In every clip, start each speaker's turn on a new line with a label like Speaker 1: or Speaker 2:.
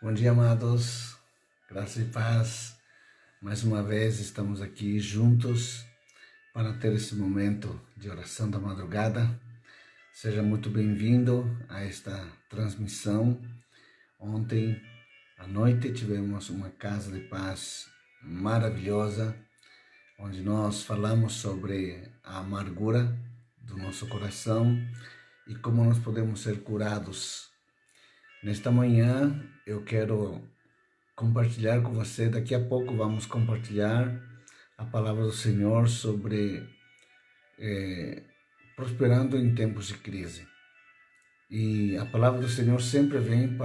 Speaker 1: Bom dia, amados, graça e paz. Mais uma vez estamos aqui juntos para ter esse momento de oração da madrugada. Seja muito bem-vindo a esta transmissão. Ontem à noite tivemos uma casa de paz maravilhosa, onde nós falamos sobre a amargura do nosso coração e como nós podemos ser curados. Nesta manhã eu quero compartilhar com você, daqui a pouco vamos compartilhar a palavra do Senhor sobre prosperando em tempos de crise. E a palavra do Senhor sempre vem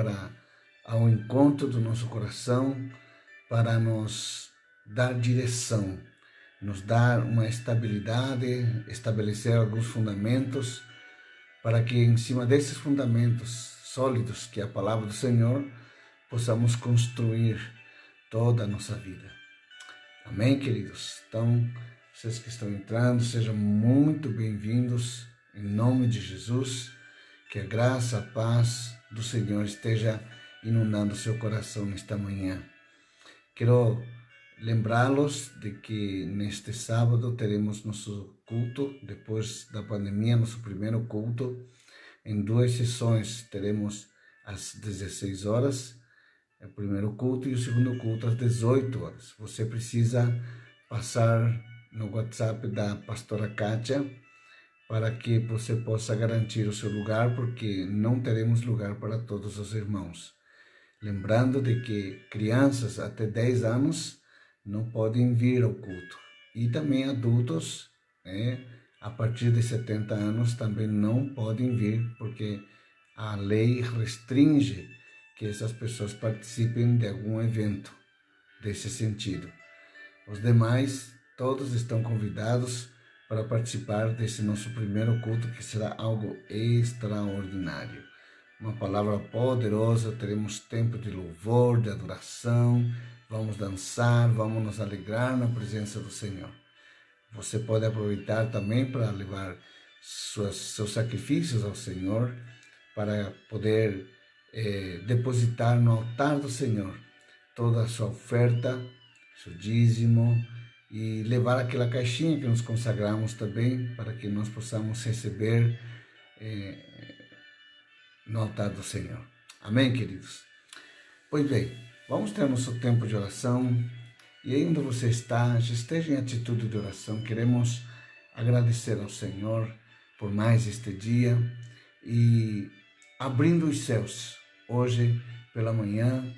Speaker 1: ao encontro do nosso coração, para nos dar direção, nos dar uma estabilidade, estabelecer alguns fundamentos, para que em cima desses fundamentos sólidos, que é a palavra do Senhor, possamos construir toda a nossa vida. Amém, queridos? Então, vocês que estão entrando, sejam muito bem-vindos, em nome de Jesus. Que a graça, a paz do Senhor esteja inundando seu coração nesta manhã. Quero lembrá-los de que neste sábado teremos nosso culto, depois da pandemia, nosso primeiro culto, em 2 sessões. Teremos às 16 horas, o primeiro culto, e o segundo culto às 18 horas. Você precisa passar no WhatsApp da pastora Kátia, para que você possa garantir o seu lugar, porque não teremos lugar para todos os irmãos. Lembrando de que crianças até 10 anos não podem vir ao culto. E também adultos, a partir de 70 anos também não podem vir, porque a lei restringe que essas pessoas participem de algum evento desse sentido. Os demais, todos estão convidados para participar desse nosso primeiro culto, que será algo extraordinário. Uma palavra poderosa, teremos tempo de louvor, de adoração, vamos dançar, vamos nos alegrar na presença do Senhor. Você pode aproveitar também para levar seus sacrifícios ao Senhor, para poder depositar no altar do Senhor toda a sua oferta, seu dízimo, e levar aquela caixinha que nos consagramos também, para que nós possamos receber no altar do Senhor. Amém, queridos? Pois bem, vamos ter nosso tempo de oração, e aí onde você está, já esteja em atitude de oração. Queremos agradecer ao Senhor por mais este dia, e abrindo os céus, hoje pela manhã,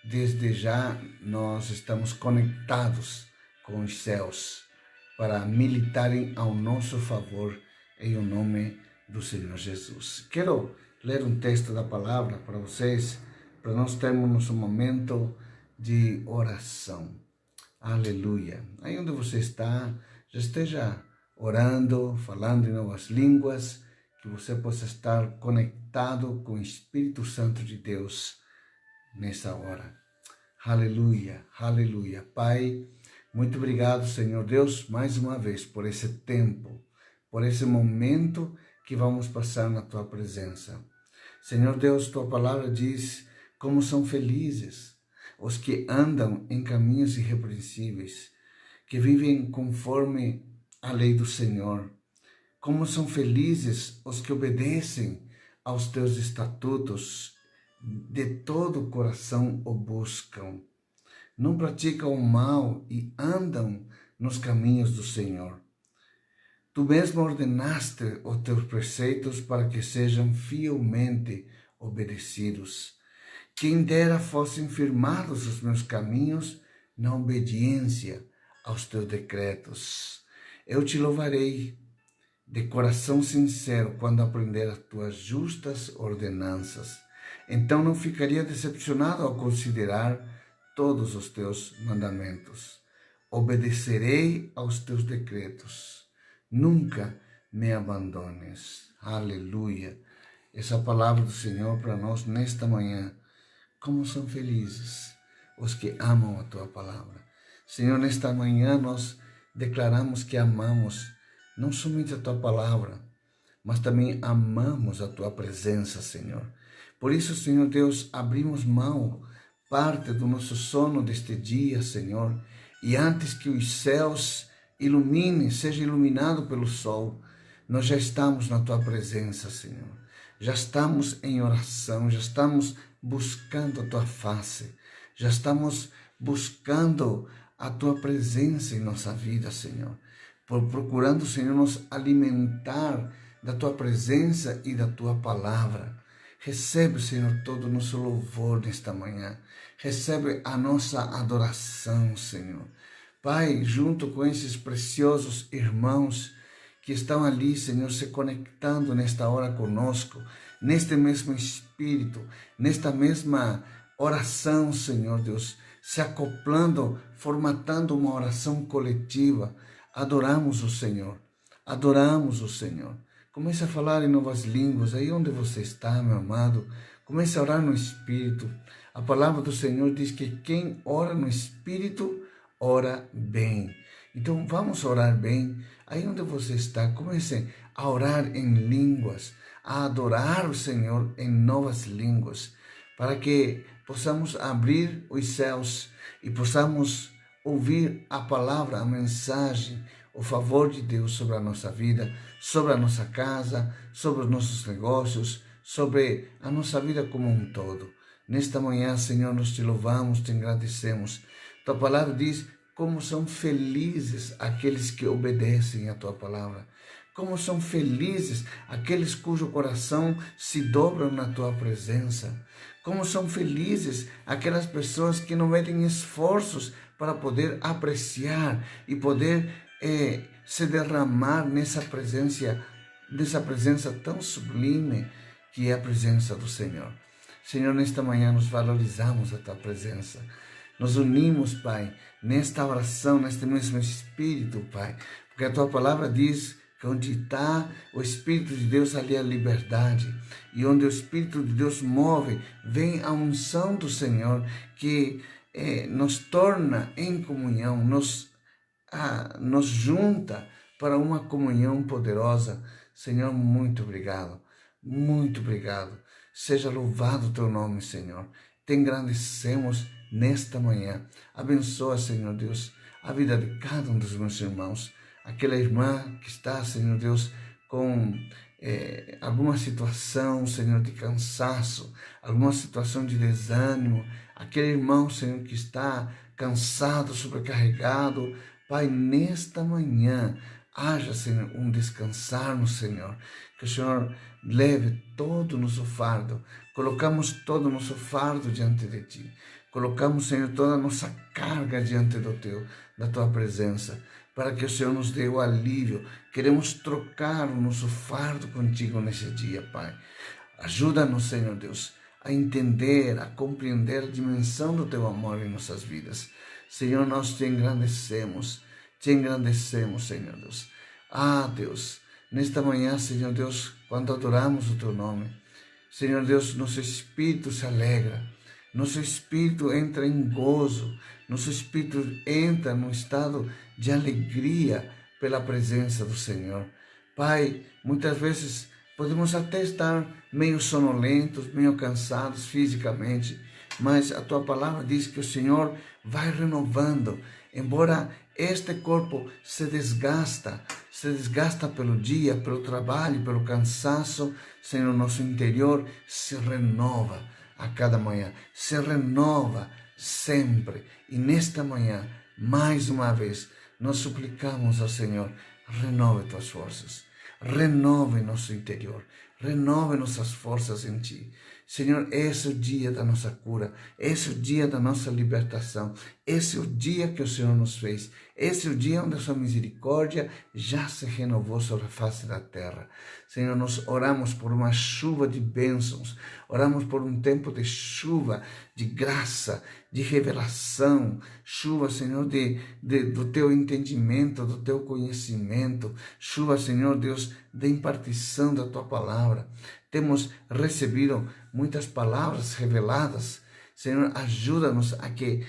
Speaker 1: desde já nós estamos conectados com os céus para militarem ao nosso favor em o nome do Senhor Jesus. Quero ler um texto da palavra para vocês, para nós termos um momento de oração. Aleluia. Aí onde você está, já esteja orando, falando em novas línguas, que você possa estar conectado com o Espírito Santo de Deus nessa hora. Aleluia, aleluia. Pai, muito obrigado, Senhor Deus, mais uma vez por esse tempo, por esse momento que vamos passar na Tua presença. Senhor Deus, Tua palavra diz como são felizes os que andam em caminhos irrepreensíveis, que vivem conforme a lei do Senhor. Como são felizes os que obedecem aos Teus estatutos, de todo o coração o buscam, não praticam o mal e andam nos caminhos do Senhor. Tu mesmo ordenaste os teus preceitos para que sejam fielmente obedecidos. Quem dera fossem firmados os meus caminhos na obediência aos teus decretos. Eu te louvarei de coração sincero quando aprender as tuas justas ordenanças. Então não ficaria decepcionado ao considerar todos os teus mandamentos. Obedecerei aos teus decretos. Nunca me abandones. Aleluia. Essa palavra do Senhor para nós nesta manhã. Como são felizes os que amam a tua palavra. Senhor, nesta manhã nós declaramos que amamos não somente a tua palavra, mas também amamos a tua presença, Senhor. Por isso, Senhor Deus, abrimos mão, parte do nosso sono deste dia, Senhor, e antes que os céus iluminem, seja iluminado pelo sol, nós já estamos na Tua presença, Senhor. Já estamos em oração, já estamos buscando a Tua face, já estamos buscando a Tua presença em nossa vida, Senhor. Procurando, Senhor, nos alimentar da Tua presença e da Tua palavra. Recebe, Senhor, todo o nosso louvor nesta manhã. Recebe a nossa adoração, Senhor. Pai, junto com esses preciosos irmãos que estão ali, Senhor, se conectando nesta hora conosco, neste mesmo espírito, nesta mesma oração, Senhor Deus, se acoplando, formatando uma oração coletiva. Adoramos o Senhor, adoramos o Senhor. Comece a falar em novas línguas, aí onde você está, meu amado. Comece a orar no Espírito. A palavra do Senhor diz que quem ora no Espírito, ora bem. Então vamos orar bem. Aí onde você está, comece a orar em línguas, a adorar o Senhor em novas línguas, para que possamos abrir os céus e possamos ouvir a palavra, a mensagem, o favor de Deus sobre a nossa vida, sobre a nossa casa, sobre os nossos negócios, sobre a nossa vida como um todo. Nesta manhã, Senhor, nós te louvamos, te agradecemos. Tua palavra diz como são felizes aqueles que obedecem à Tua palavra. Como são felizes aqueles cujo coração se dobram na Tua presença. Como são felizes aquelas pessoas que não medem esforços para poder apreciar e poder se derramar nessa presença tão sublime que é a presença do Senhor. Senhor, nesta manhã nós valorizamos a Tua presença. Nos unimos, Pai, nesta oração, neste mesmo Espírito, Pai, porque a Tua palavra diz que onde está o Espírito de Deus, ali é a liberdade. E onde o Espírito de Deus move, vem a unção do Senhor, que nos torna em comunhão, nos junta para uma comunhão poderosa. Senhor, muito obrigado, muito obrigado. Seja louvado o Teu nome, Senhor. Te engrandecemos nesta manhã. Abençoa, Senhor Deus, a vida de cada um dos meus irmãos. Aquela irmã que está, Senhor Deus, com alguma situação, Senhor, de cansaço, alguma situação de desânimo. Aquele irmão, Senhor, que está cansado, sobrecarregado. Pai, nesta manhã, haja, Senhor, um descansar no Senhor. Que o Senhor leve todo o nosso fardo. Colocamos todo o nosso fardo diante de Ti. Colocamos, Senhor, toda a nossa carga diante da Tua presença, para que o Senhor nos dê o alívio. Queremos trocar o nosso fardo contigo nesse dia, Pai. Ajuda-nos, Senhor Deus, a entender, a compreender a dimensão do Teu amor em nossas vidas. Senhor, nós te engrandecemos, Senhor Deus. Deus, nesta manhã, Senhor Deus, quando adoramos o Teu nome, Senhor Deus, nosso espírito se alegra, nosso espírito entra em gozo, nosso espírito entra num estado de alegria pela presença do Senhor. Pai, muitas vezes podemos até estar meio sonolentos, meio cansados fisicamente, mas a Tua palavra diz que o Senhor vai renovando, embora este corpo se desgasta pelo dia, pelo trabalho, pelo cansaço, Senhor, nosso interior se renova a cada manhã, se renova sempre. E nesta manhã, mais uma vez, nós suplicamos ao Senhor, renove Tuas forças, renove nosso interior, renove nossas forças em Ti. Senhor, esse é o dia da nossa cura, esse é o dia da nossa libertação, esse é o dia que o Senhor nos fez, esse é o dia onde a Sua misericórdia já se renovou sobre a face da terra. Senhor, nós oramos por uma chuva de bênçãos, oramos por um tempo de chuva, de graça, de revelação, chuva, Senhor, do Teu entendimento, do Teu conhecimento, chuva, Senhor Deus, de impartição da Tua palavra. Temos recebido muitas palavras reveladas. Senhor, ajuda-nos a que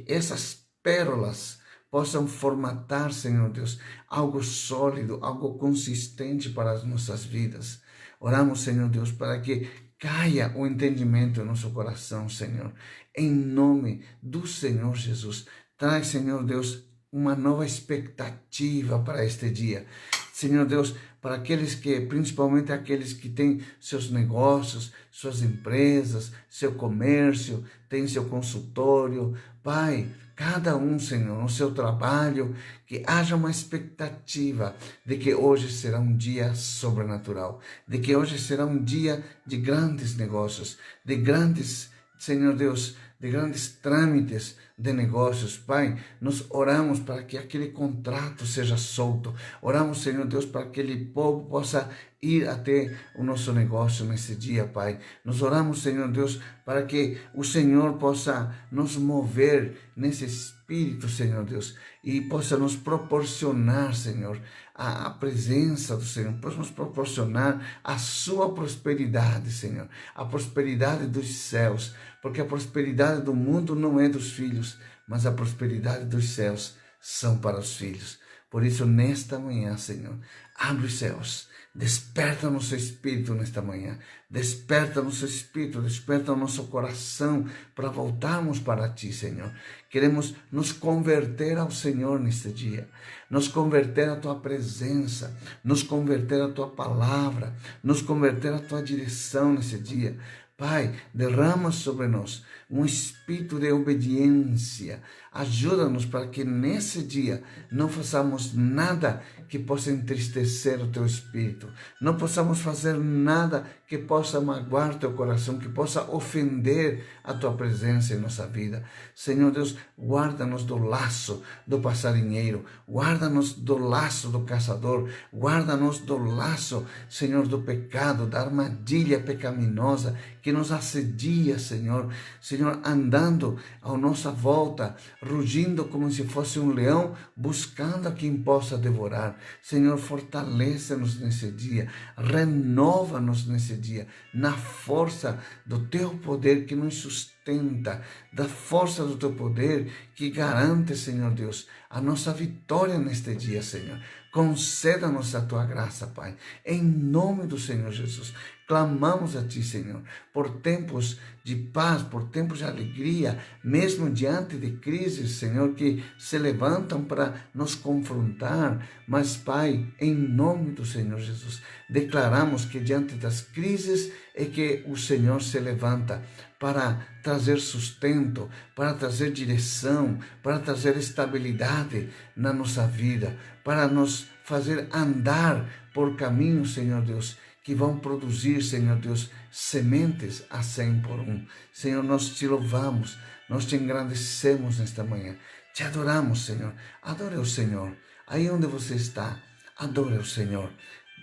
Speaker 1: essas pérolas possam formatar, Senhor Deus, algo sólido, algo consistente para as nossas vidas. Oramos, Senhor Deus, para que caia o entendimento no nosso coração, Senhor. Em nome do Senhor Jesus. Traz, Senhor Deus, uma nova expectativa para este dia. Senhor Deus, para aqueles que, principalmente aqueles que têm seus negócios, suas empresas, seu comércio, tem seu consultório, Pai, cada um, Senhor, no seu trabalho, que haja uma expectativa de que hoje será um dia sobrenatural, de que hoje será um dia de grandes negócios, de grandes, Senhor Deus, de grandes trâmites de negócios. Pai, nós oramos para que aquele contrato seja solto. Oramos, Senhor Deus, para que aquele povo possa ir até o nosso negócio nesse dia, Pai. Nós oramos, Senhor Deus, para que o Senhor possa nos mover nesse espírito, Senhor Deus, e possa nos proporcionar, Senhor, a presença do Senhor, possa nos proporcionar a sua prosperidade, Senhor, a prosperidade dos céus, porque a prosperidade do mundo não é dos filhos, mas a prosperidade dos céus são para os filhos. Por isso, nesta manhã, Senhor, abre os céus, desperta nosso espírito nesta manhã, desperta nosso espírito, desperta o nosso coração para voltarmos para Ti, Senhor. Queremos nos converter ao Senhor neste dia, nos converter à Tua presença, nos converter à Tua palavra, nos converter à Tua direção nesse dia. Pai, derrama sobre nós um espírito de obediência. Ajuda-nos para que nesse dia não façamos nada que possa entristecer o Teu Espírito. Não possamos fazer nada que possa magoar Teu coração, que possa ofender a Tua presença em nossa vida. Senhor Deus, guarda-nos do laço do passarinheiro, guarda-nos do laço do caçador, guarda-nos do laço, Senhor, do pecado, da armadilha pecaminosa que nos assedia, Senhor. Senhor, andando à nossa volta, rugindo como se fosse um leão, buscando a quem possa devorar. Senhor, fortalece-nos nesse dia, renova-nos nesse dia, na força do Teu poder que nos sustenta, da força do Teu poder que garante, Senhor Deus, a nossa vitória neste dia, Senhor. Conceda-nos a Tua graça, Pai, em nome do Senhor Jesus. Clamamos a Ti, Senhor, por tempos de paz, por tempos de alegria, mesmo diante de crises, Senhor, que se levantam para nos confrontar. Mas, Pai, em nome do Senhor Jesus, declaramos que diante das crises é que o Senhor se levanta para trazer sustento, para trazer direção, para trazer estabilidade na nossa vida, para nos fazer andar por caminhos, Senhor Deus, que vão produzir, Senhor Deus, sementes a 100 por 1. Senhor, nós Te louvamos, nós Te engrandecemos nesta manhã, Te adoramos, Senhor. Adore o Senhor. Aí onde você está, adore o Senhor.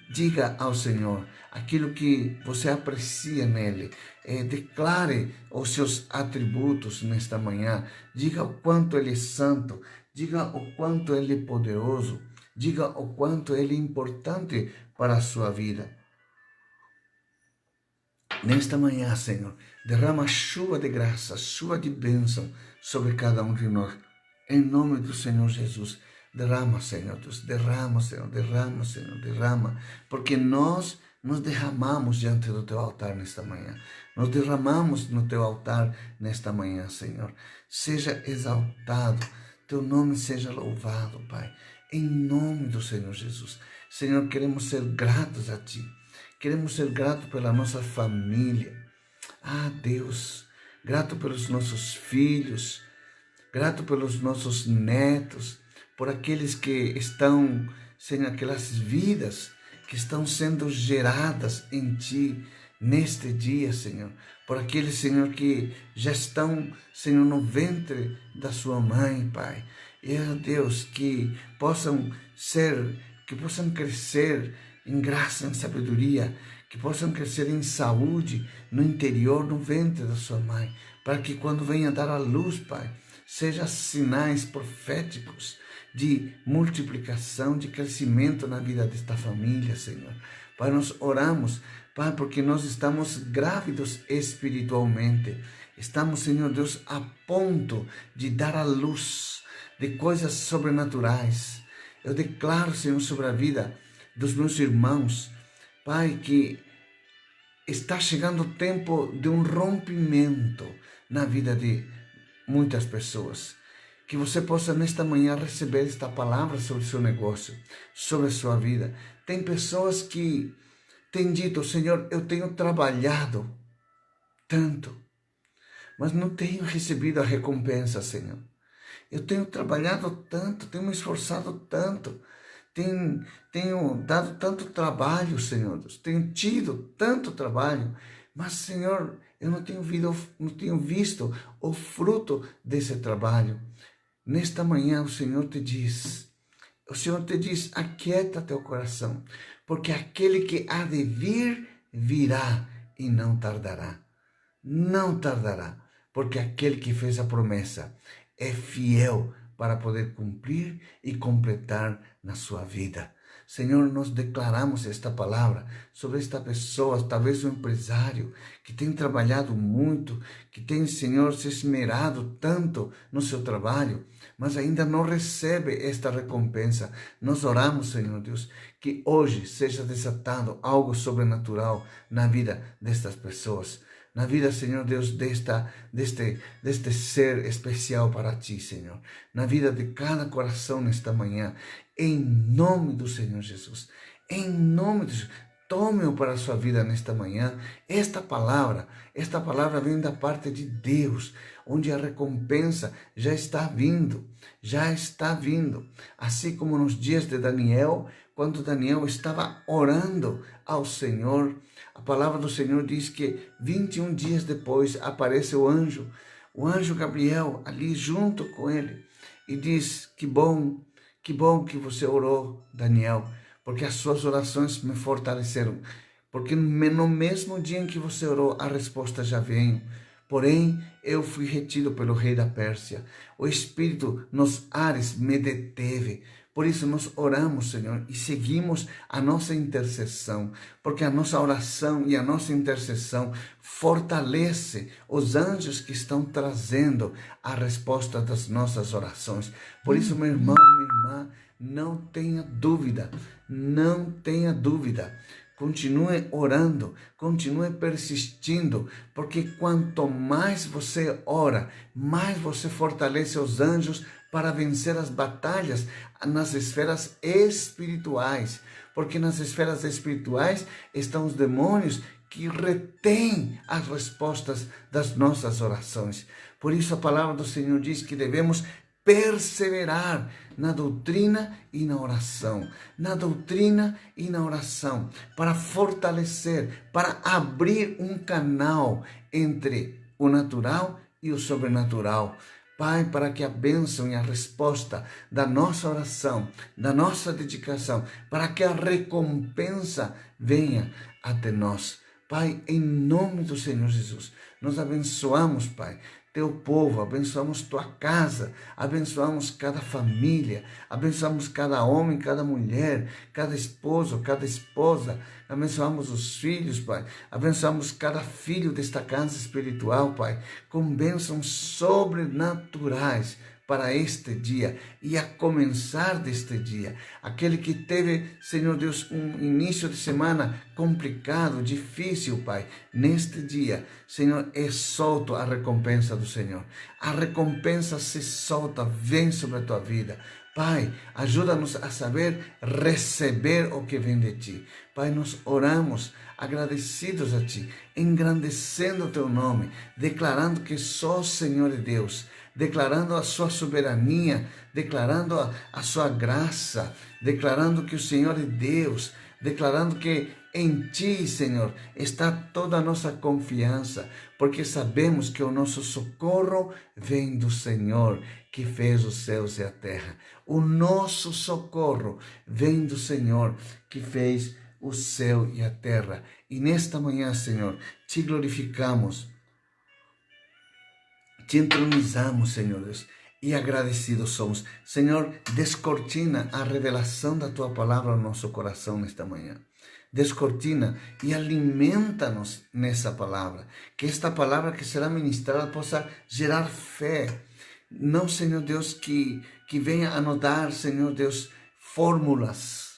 Speaker 1: Diga ao Senhor aquilo que você aprecia nele. Declare os seus atributos nesta manhã. Diga o quanto Ele é santo. Diga o quanto Ele é poderoso. Diga o quanto Ele é importante para a sua vida. Nesta manhã, Senhor, derrama chuva de graça, chuva de bênção sobre cada um de nós. Em nome do Senhor Jesus. Derrama, Senhor Deus, derrama, Senhor, derrama, Senhor, derrama, porque nós nos derramamos diante do Teu altar nesta manhã. Nos derramamos no Teu altar nesta manhã, Senhor. Seja exaltado, Teu nome seja louvado, Pai, em nome do Senhor Jesus. Senhor, queremos ser gratos a Ti, queremos ser gratos pela nossa família. Ah, Deus, grato pelos nossos filhos, grato pelos nossos netos, por aqueles que estão, Senhor, aquelas vidas que estão sendo geradas em Ti neste dia, Senhor. Por aqueles, Senhor, que já estão, Senhor, no ventre da sua mãe, Pai. E, Deus, que possam crescer em graça, em sabedoria, que possam crescer em saúde no interior, no ventre da sua mãe, para que quando venha dar à luz, Pai, sejam sinais proféticos de multiplicação, de crescimento na vida desta família, Senhor. Pai, nós oramos, Pai, porque nós estamos grávidos espiritualmente. Estamos, Senhor Deus, a ponto de dar à luz de coisas sobrenaturais. Eu declaro, Senhor, sobre a vida dos meus irmãos, Pai, que está chegando o tempo de um rompimento na vida de muitas pessoas. Que você possa nesta manhã receber esta palavra sobre o seu negócio, sobre a sua vida. Tem pessoas que têm dito: Senhor, eu tenho trabalhado tanto, mas não tenho recebido a recompensa, Senhor. Eu tenho trabalhado tanto, tenho me esforçado tanto, tenho dado tanto trabalho, Senhor Deus, tenho tido tanto trabalho, mas, Senhor, eu não tenho visto o fruto desse trabalho. Nesta manhã o Senhor te diz, aquieta teu coração, porque aquele que há de vir, virá e não tardará. Não tardará, porque aquele que fez a promessa é fiel para poder cumprir e completar na sua vida. Senhor, nós declaramos esta palavra sobre esta pessoa, talvez um empresário que tem trabalhado muito, que tem, Senhor, se esmerado tanto no seu trabalho, mas ainda não recebe esta recompensa. Nós oramos, Senhor Deus, que hoje seja desatado algo sobrenatural na vida destas pessoas. Na vida, Senhor Deus, deste ser especial para Ti, Senhor. Na vida de cada coração nesta manhã. Em nome do Senhor Jesus. Em nome de Jesus. Tome-o para a sua vida nesta manhã. Esta palavra vem da parte de Deus, onde a recompensa já está vindo. Já está vindo. Assim como nos dias de Daniel, quando Daniel estava orando ao Senhor, a palavra do Senhor diz que 21 dias depois aparece o anjo Gabriel ali junto com ele e diz: que bom que você orou, Daniel, porque as suas orações me fortaleceram, porque no mesmo dia em que você orou, a resposta já veio. Porém, eu fui retido pelo rei da Pérsia. O Espírito nos ares me deteve. Por isso nós oramos, Senhor, e seguimos a nossa intercessão, porque a nossa oração e a nossa intercessão fortalece os anjos que estão trazendo a resposta das nossas orações. Por isso, meu irmão, minha irmã, não tenha dúvida, não tenha dúvida. Continue orando, continue persistindo, porque quanto mais você ora, mais você fortalece os anjos para vencer as batalhas nas esferas espirituais. Porque nas esferas espirituais estão os demônios que retêm as respostas das nossas orações. Por isso a palavra do Senhor diz que devemos perseverar na doutrina e na oração. Na doutrina e na oração. Para fortalecer, para abrir um canal entre o natural e o sobrenatural. Pai, para que a bênção e a resposta da nossa oração, da nossa dedicação, para que a recompensa venha até nós. Pai, em nome do Senhor Jesus, nós abençoamos, Pai, teu povo, abençoamos tua casa, abençoamos cada família, abençoamos cada homem, cada mulher, cada esposo, cada esposa, abençoamos os filhos, Pai, abençoamos cada filho desta casa espiritual, Pai, com bênçãos sobrenaturais para este dia e a começar deste dia. Aquele que teve, Senhor Deus, um início de semana complicado, difícil, Pai, neste dia, Senhor, é solto a recompensa do Senhor. A recompensa se solta, vem sobre a tua vida. Pai, ajuda-nos a saber receber o que vem de Ti. Pai, nós oramos agradecidos a Ti, engrandecendo o Teu nome, declarando que só o Senhor é Deus, declarando a sua soberania, declarando a sua graça, declarando que o Senhor é Deus, declarando que em Ti, Senhor, está toda a nossa confiança, porque sabemos que o nosso socorro vem do Senhor, que fez os céus e a terra. O nosso socorro vem do Senhor, que fez o céu e a terra. E nesta manhã, Senhor, Te glorificamos, Te entronizamos, Senhor Deus, e agradecidos somos. Senhor, descortina a revelação da Tua palavra ao nosso coração nesta manhã. Descortina e alimenta-nos nessa palavra. Que esta palavra que será ministrada possa gerar fé. Não, Senhor Deus, que venha a nos dar, Senhor Deus, fórmulas.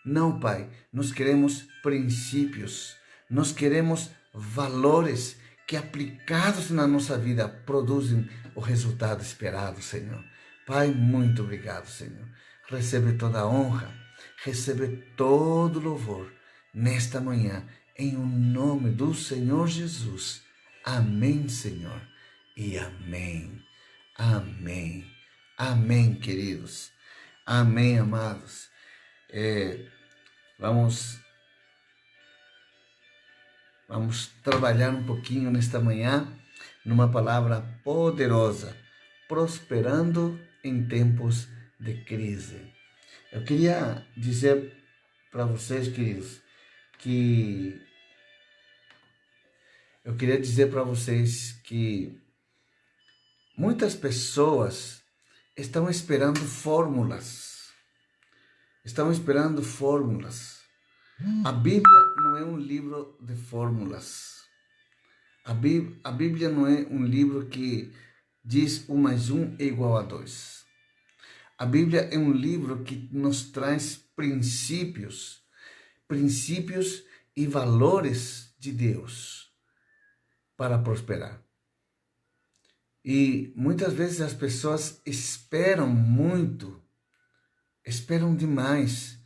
Speaker 1: Não, Pai, nós queremos princípios. Nós queremos valores que aplicados na nossa vida produzem o resultado esperado, Senhor. Pai, muito obrigado, Senhor. Recebe toda a honra, recebe todo o louvor nesta manhã, em o nome do Senhor Jesus. Amém, Senhor, e amém. Amém. Amém, queridos. Amém, amados. Vamos trabalhar um pouquinho nesta manhã numa palavra poderosa, prosperando em tempos de crise. Eu queria dizer para vocês, queridos, que muitas pessoas estão esperando fórmulas. A Bíblia não é um livro de fórmulas. A Bíblia não é um livro que diz 1 mais 1 é igual a 2. A Bíblia é um livro que nos traz princípios e valores de Deus para prosperar. E muitas vezes as pessoas esperam demais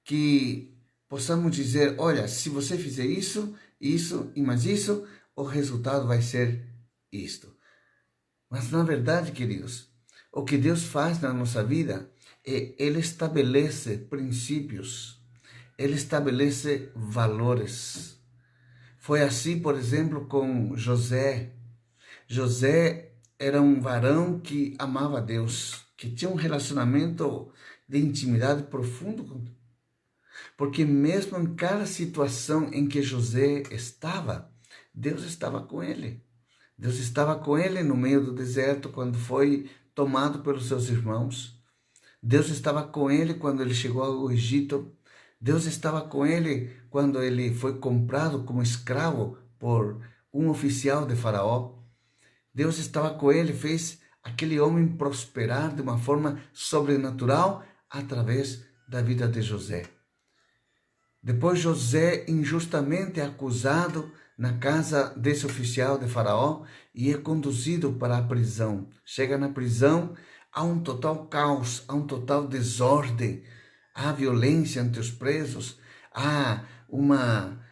Speaker 1: que possamos dizer, olha, se você fizer isso e mais isso, o resultado vai ser isto. Mas na verdade, queridos, o que Deus faz na nossa vida é Ele estabelece princípios, Ele estabelece valores. Foi assim, por exemplo, com José. José era um varão que amava a Deus, que tinha um relacionamento de intimidade profundo com Deus. Porque mesmo em cada situação em que José estava, Deus estava com ele. Deus estava com ele no meio do deserto, quando foi tomado pelos seus irmãos. Deus estava com ele quando ele chegou ao Egito. Deus estava com ele quando ele foi comprado como escravo por um oficial de Faraó. Deus estava com ele, fez aquele homem prosperar de uma forma sobrenatural através da vida de José. Depois José injustamente é acusado na casa desse oficial de Faraó e é conduzido para a prisão. Chega na prisão, há um total caos, há um total desordem, há violência entre os presos, há uma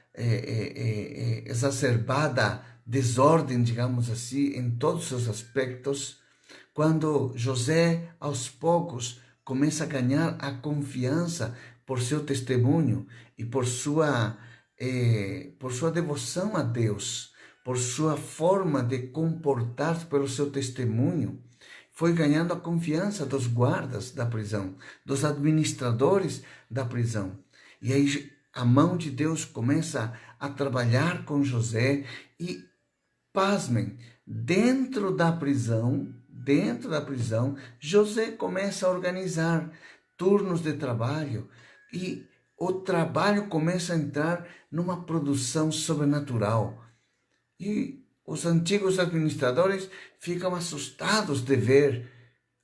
Speaker 1: exacerbada desordem, digamos assim, em todos os seus aspectos. Quando José, aos poucos, começa a ganhar a confiança por seu testemunho e por sua devoção a Deus, por sua forma de comportar-se pelo seu testemunho, foi ganhando a confiança dos guardas da prisão, dos administradores da prisão. E aí a mão de Deus começa a trabalhar com José e, pasmem, dentro da prisão, José começa a organizar turnos de trabalho e o trabalho começa a entrar numa produção sobrenatural. E os antigos administradores ficam assustados de ver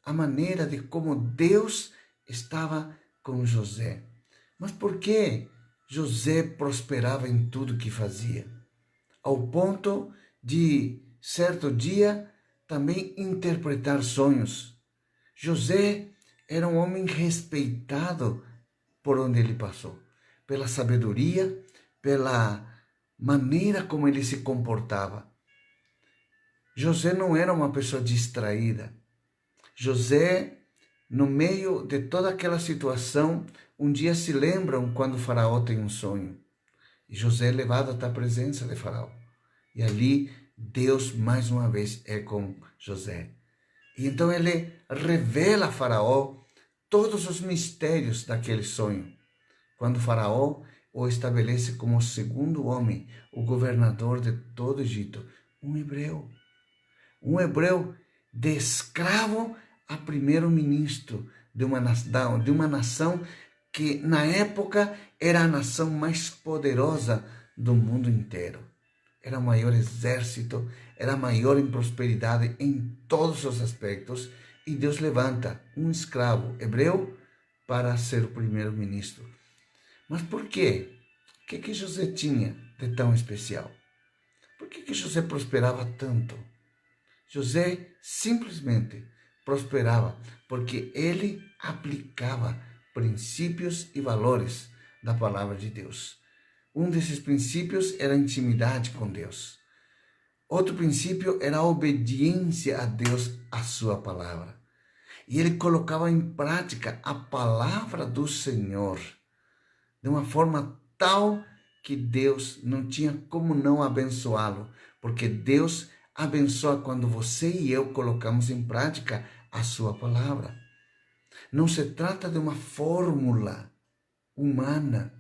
Speaker 1: a maneira de como Deus estava com José. Mas por que José prosperava em tudo que fazia? Ao ponto de, certo dia, também interpretar sonhos. José era um homem respeitado por onde ele passou, pela sabedoria, pela maneira como ele se comportava. José não era uma pessoa distraída. José, no meio de toda aquela situação, um dia se lembram quando o faraó tem um sonho. E José é levado até a presença de faraó. E ali Deus mais uma vez é com José. E então ele revela a faraó todos os mistérios daquele sonho. Quando o faraó o estabelece como o segundo homem, o governador de todo o Egito, um hebreu. Um hebreu de escravo a primeiro-ministro de uma nação que na época era a nação mais poderosa do mundo inteiro. Era o maior exército, era maior em prosperidade em todos os aspectos, e Deus levanta um escravo hebreu para ser o primeiro-ministro. Mas por quê? O que José tinha de tão especial? Por que José prosperava tanto? José simplesmente prosperava porque ele aplicava princípios e valores da palavra de Deus. Um desses princípios era a intimidade com Deus. Outro princípio era a obediência a Deus, a sua palavra. E ele colocava em prática a palavra do Senhor de uma forma tal que Deus não tinha como não abençoá-lo, porque Deus abençoa quando você e eu colocamos em prática a sua palavra. Não se trata de uma fórmula humana.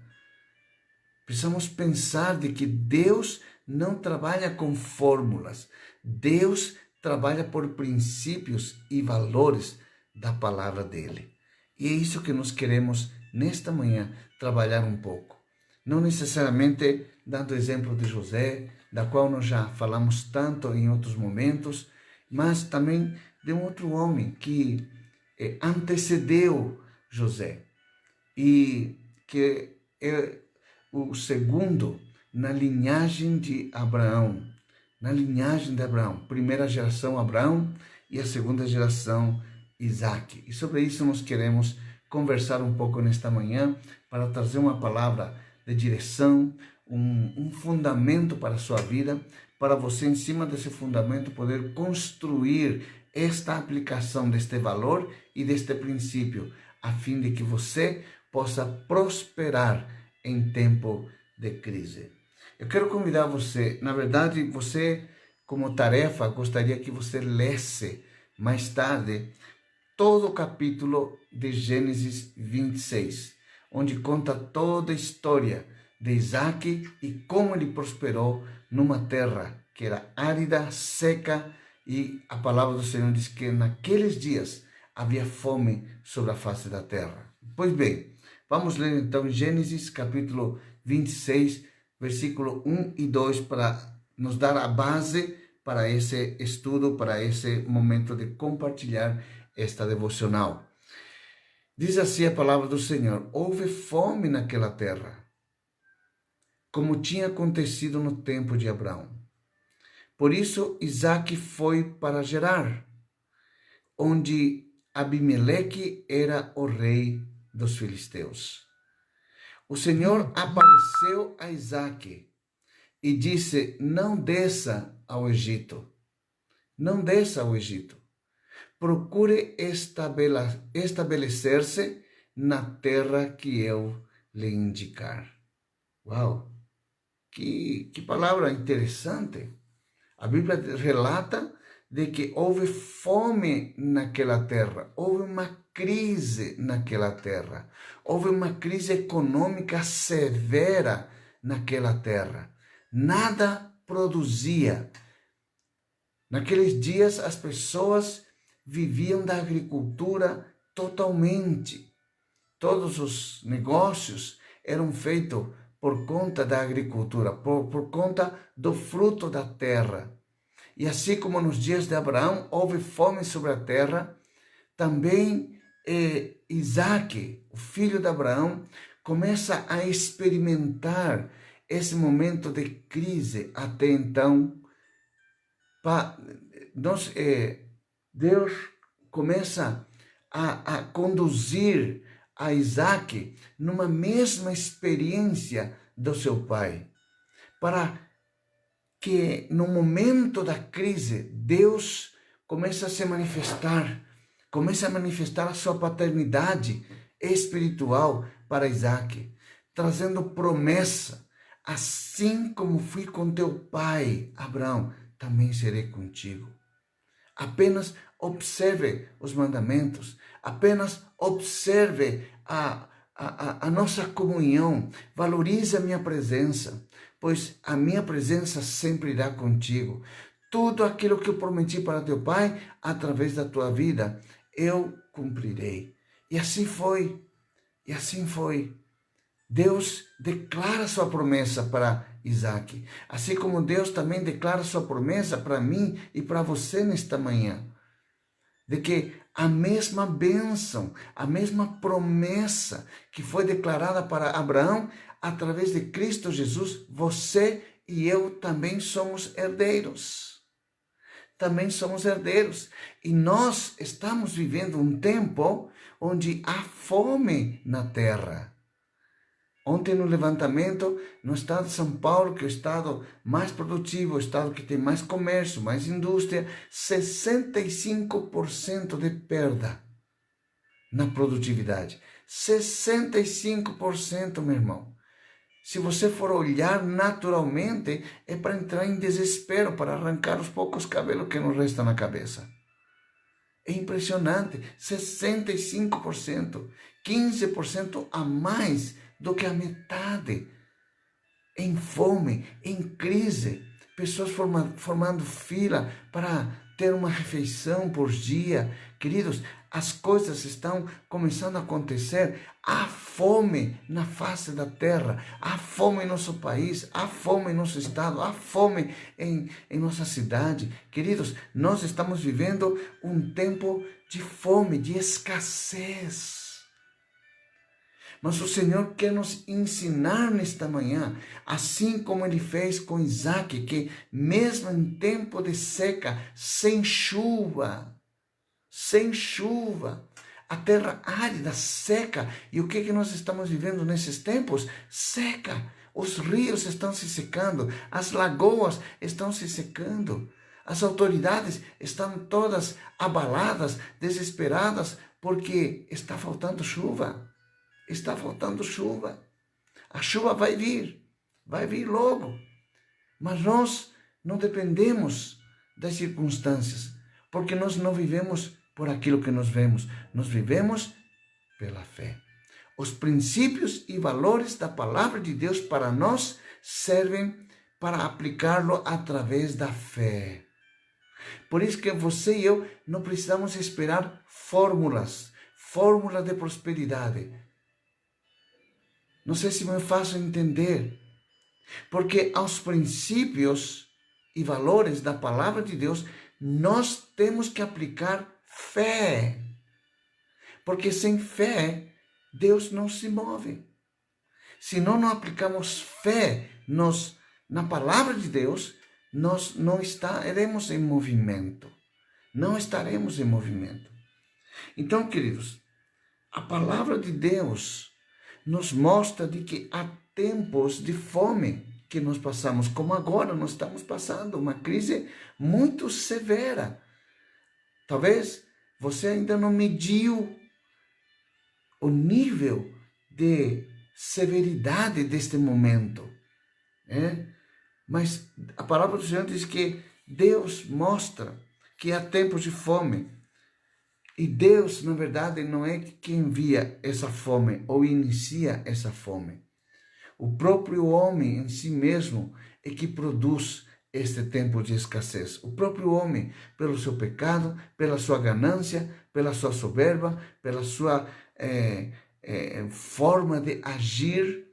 Speaker 1: Precisamos pensar de que Deus não trabalha com fórmulas. Deus trabalha por princípios e valores da palavra dele. E é isso que nós queremos nesta manhã trabalhar um pouco. Não necessariamente dando exemplo de José, da qual nós já falamos tanto em outros momentos, mas também de um outro homem que antecedeu José e que é o segundo na linhagem de Abraão. Na linhagem de Abraão. Primeira geração Abraão e a segunda geração Isaac. E sobre isso nós queremos conversar um pouco nesta manhã para trazer uma palavra de direção, um fundamento para a sua vida, para você, em cima desse fundamento, poder construir esta aplicação deste valor e deste princípio, a fim de que você possa prosperar em tempo de crise. Eu quero convidar você, na verdade, você, como tarefa, gostaria que você lesse mais tarde todo o capítulo de Gênesis 26, onde conta toda a história de Isaac e como ele prosperou numa terra que era árida, seca, e a palavra do Senhor diz que naqueles dias havia fome sobre a face da terra. Pois bem, vamos ler então Gênesis capítulo 26, versículo 1 e 2, para nos dar a base para esse estudo, para esse momento de compartilhar esta devocional. Diz assim a palavra do Senhor: houve fome naquela terra, como tinha acontecido no tempo de Abraão. Por isso Isaac foi para Gerar, onde Abimeleque era o rei dos filisteus. O Senhor apareceu a Isaac e disse: não desça ao Egito. Não desça ao Egito. Procure estabelecer-se na terra que eu lhe indicar. Uau! Que palavra interessante! A Bíblia relata de que houve fome naquela terra, houve uma crise naquela terra, houve uma crise econômica severa naquela terra. Nada produzia. Naqueles dias as pessoas viviam da agricultura totalmente. Todos os negócios eram feitos por conta da agricultura, por conta do fruto da terra. E assim como nos dias de Abraão houve fome sobre a terra, também Isaac, o filho de Abraão, começa a experimentar esse momento de crise. Até então, Deus começa a conduzir a Isaac numa mesma experiência do seu pai, para que no momento da crise Deus comece a se manifestar, comece a manifestar a sua paternidade espiritual para Isaac, trazendo promessa: assim como fui com teu pai Abraão, também serei contigo. Apenas observe os mandamentos, apenas observe a nossa comunhão, valorize a minha presença, pois a minha presença sempre irá contigo. Tudo aquilo que eu prometi para teu pai, através da tua vida, eu cumprirei. E assim foi, e assim foi. Deus declara sua promessa para Isaac, assim como Deus também declara sua promessa para mim e para você nesta manhã, de que a mesma bênção, a mesma promessa que foi declarada para Abraão, através de Cristo Jesus, você e eu também somos herdeiros. Também somos herdeiros. E nós estamos vivendo um tempo onde há fome na terra. Ontem, no levantamento, no estado de São Paulo, que é o estado mais produtivo, o estado que tem mais comércio, mais indústria, 65% de perda na produtividade. 65%, meu irmão. Se você for olhar naturalmente, é para entrar em desespero, para arrancar os poucos cabelos que não restam na cabeça. É impressionante, 65%, 15% a mais do que a metade. Em fome, em crise, pessoas formando fila para ter uma refeição por dia. Queridos, as coisas estão começando a acontecer. Há fome na face da terra, há fome em nosso país, há fome em nosso estado, há fome em nossa cidade. Queridos, nós estamos vivendo um tempo de fome, de escassez. Mas o Senhor quer nos ensinar nesta manhã, assim como Ele fez com Isaac, que mesmo em tempo de seca, sem chuva, a terra árida, seca. E o que nós estamos vivendo nesses tempos? Seca. Os rios estão se secando, as lagoas estão se secando. As autoridades estão todas abaladas, desesperadas, porque está faltando chuva. Está faltando chuva. A chuva vai vir logo. Mas nós não dependemos das circunstâncias, porque nós não vivemos por aquilo que nós vemos, nós vivemos pela fé. Os princípios e valores da palavra de Deus para nós servem para aplicá-lo através da fé. Por isso que você e eu não precisamos esperar fórmulas de prosperidade. Não sei se me faço entender, porque aos princípios e valores da palavra de Deus, nós temos que aplicar fé. Porque sem fé, Deus não se move. Se não aplicamos fé na palavra de Deus, nós não estaremos em movimento. Não estaremos em movimento. Então, queridos, a palavra de Deus nos mostra de que há tempos de fome que nós passamos, como agora nós estamos passando, uma crise muito severa. Talvez você ainda não mediu o nível de severidade deste momento, né? Mas a palavra do Senhor diz que Deus mostra que há tempos de fome. E Deus, na verdade, não é que envia essa fome ou inicia essa fome. O próprio homem em si mesmo é que produz este tempo de escassez. O próprio homem, pelo seu pecado, pela sua ganância, pela sua soberba, pela sua forma de agir,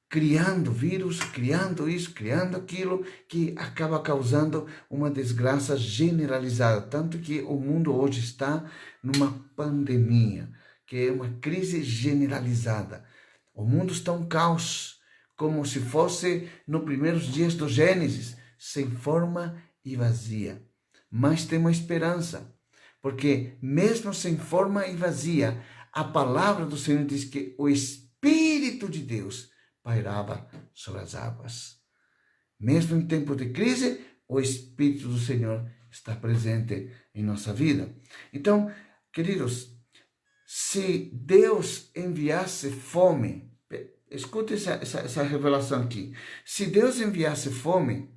Speaker 1: criando vírus, criando isso, criando aquilo, que acaba causando uma desgraça generalizada. Tanto que o mundo hoje está numa pandemia, que é uma crise generalizada. O mundo está um caos, como se fosse nos primeiros dias do Gênesis, sem forma e vazia. Mas tem uma esperança, porque mesmo sem forma e vazia, a palavra do Senhor diz que o Espírito de Deus pairava sobre as águas. Mesmo em tempo de crise, o Espírito do Senhor está presente em nossa vida. Então, queridos, se Deus enviasse fome, escute essa revelação aqui. Se Deus enviasse fome,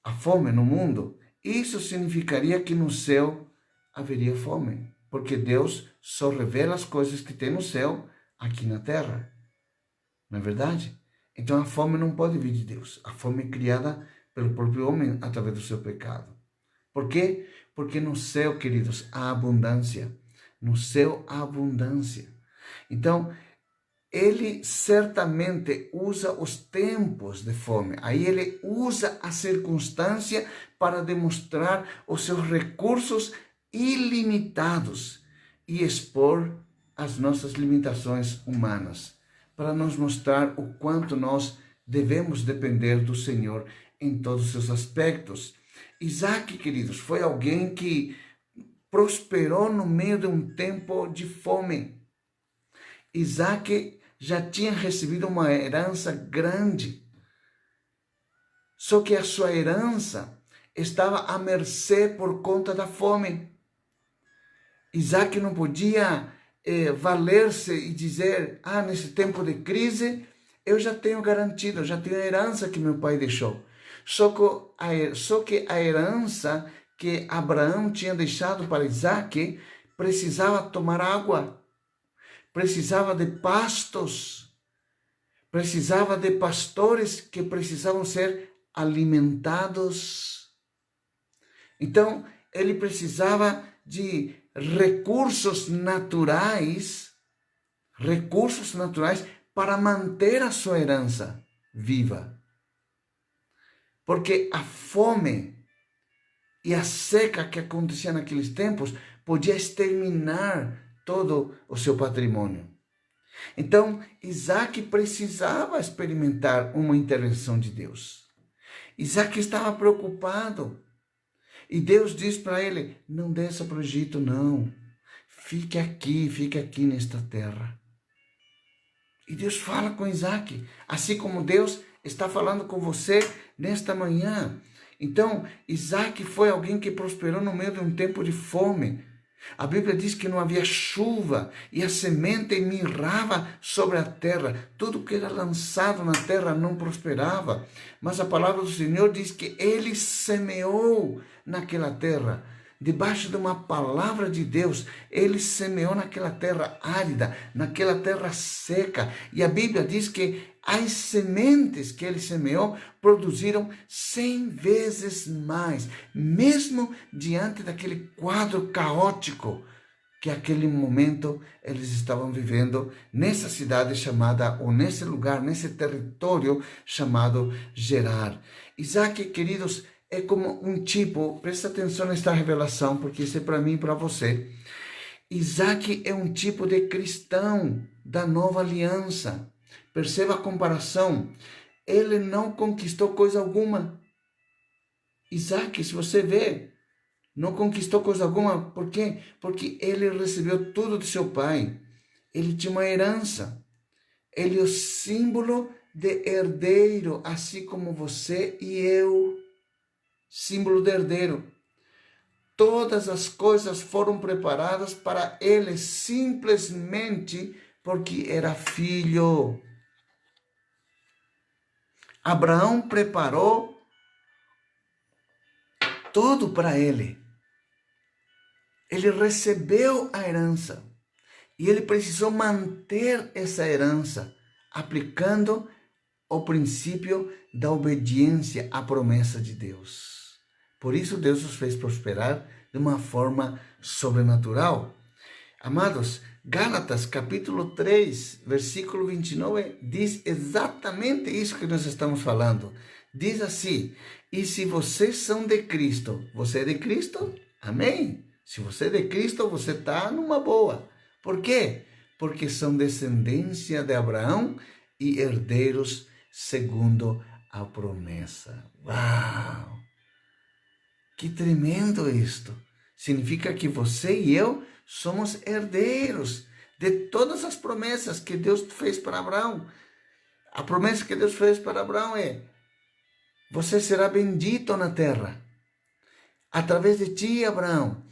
Speaker 1: a fome no mundo, isso significaria que no céu haveria fome, porque Deus só revela as coisas que tem no céu aqui na terra. Não é verdade? Então a fome não pode vir de Deus. A fome é criada pelo próprio homem através do seu pecado. Por quê? Porque no céu, queridos, há abundância. No céu há abundância. Então, ele certamente usa os tempos de fome. Aí ele usa a circunstância para demonstrar os seus recursos ilimitados e expor as nossas limitações humanas, para nos mostrar o quanto nós devemos depender do Senhor em todos os seus aspectos. Isaac, queridos, foi alguém que prosperou no meio de um tempo de fome. Isaac já tinha recebido uma herança grande, só que a sua herança estava à mercê por conta da fome. Isaac não podia valer-se e dizer, nesse tempo de crise, eu já tenho garantido, já tenho a herança que meu pai deixou. Só que a herança que Abraão tinha deixado para Isaac precisava tomar água, precisava de pastos, precisava de pastores que precisavam ser alimentados. Então, ele precisava de recursos naturais para manter a sua herança viva. Porque a fome e a seca que acontecia naqueles tempos podia exterminar todo o seu patrimônio. Então, Isaac precisava experimentar uma intervenção de Deus. Isaac estava preocupado. E Deus diz para ele, não desça para o Egito, não. Fique aqui nesta terra. E Deus fala com Isaac, assim como Deus está falando com você nesta manhã. Então, Isaac foi alguém que prosperou no meio de um tempo de fome. A Bíblia diz que não havia chuva e a semente mirrava sobre a terra. Tudo que era lançado na terra não prosperava. Mas a palavra do Senhor diz que ele semeou naquela terra. Debaixo de uma palavra de Deus, ele semeou naquela terra árida, naquela terra seca. E a Bíblia diz que as sementes que ele semeou produziram 100 vezes mais, mesmo diante daquele quadro caótico que aquele momento eles estavam vivendo nessa cidade chamada, ou nesse lugar, nesse território chamado Gerar. Isaac, queridos, é como um tipo, presta atenção nesta revelação, porque isso é para mim e para você. Isaac é um tipo de cristão da nova aliança. Perceba a comparação. Ele não conquistou coisa alguma. Isaac, se você vê, não conquistou coisa alguma. Por quê? Porque ele recebeu tudo de seu pai. Ele tinha uma herança. Ele é o símbolo de herdeiro, assim como você e eu. Símbolo de herdeiro. Todas as coisas foram preparadas para ele simplesmente porque era filho. Abraão preparou tudo para ele. Ele recebeu a herança e ele precisou manter essa herança, aplicando o princípio da obediência à promessa de Deus. Por isso Deus os fez prosperar de uma forma sobrenatural. Amados, Gálatas capítulo 3, versículo 29, diz exatamente isso que nós estamos falando. Diz assim, e se vocês são de Cristo, você é de Cristo? Amém? Se você é de Cristo, você está numa boa. Por quê? Porque são descendência de Abraão e herdeiros segundo a promessa. Uau! Que tremendo isto! Significa que você e eu somos herdeiros de todas as promessas que Deus fez para Abraão. A promessa que Deus fez para Abraão é: você será bendito na terra. Através de ti, Abraão,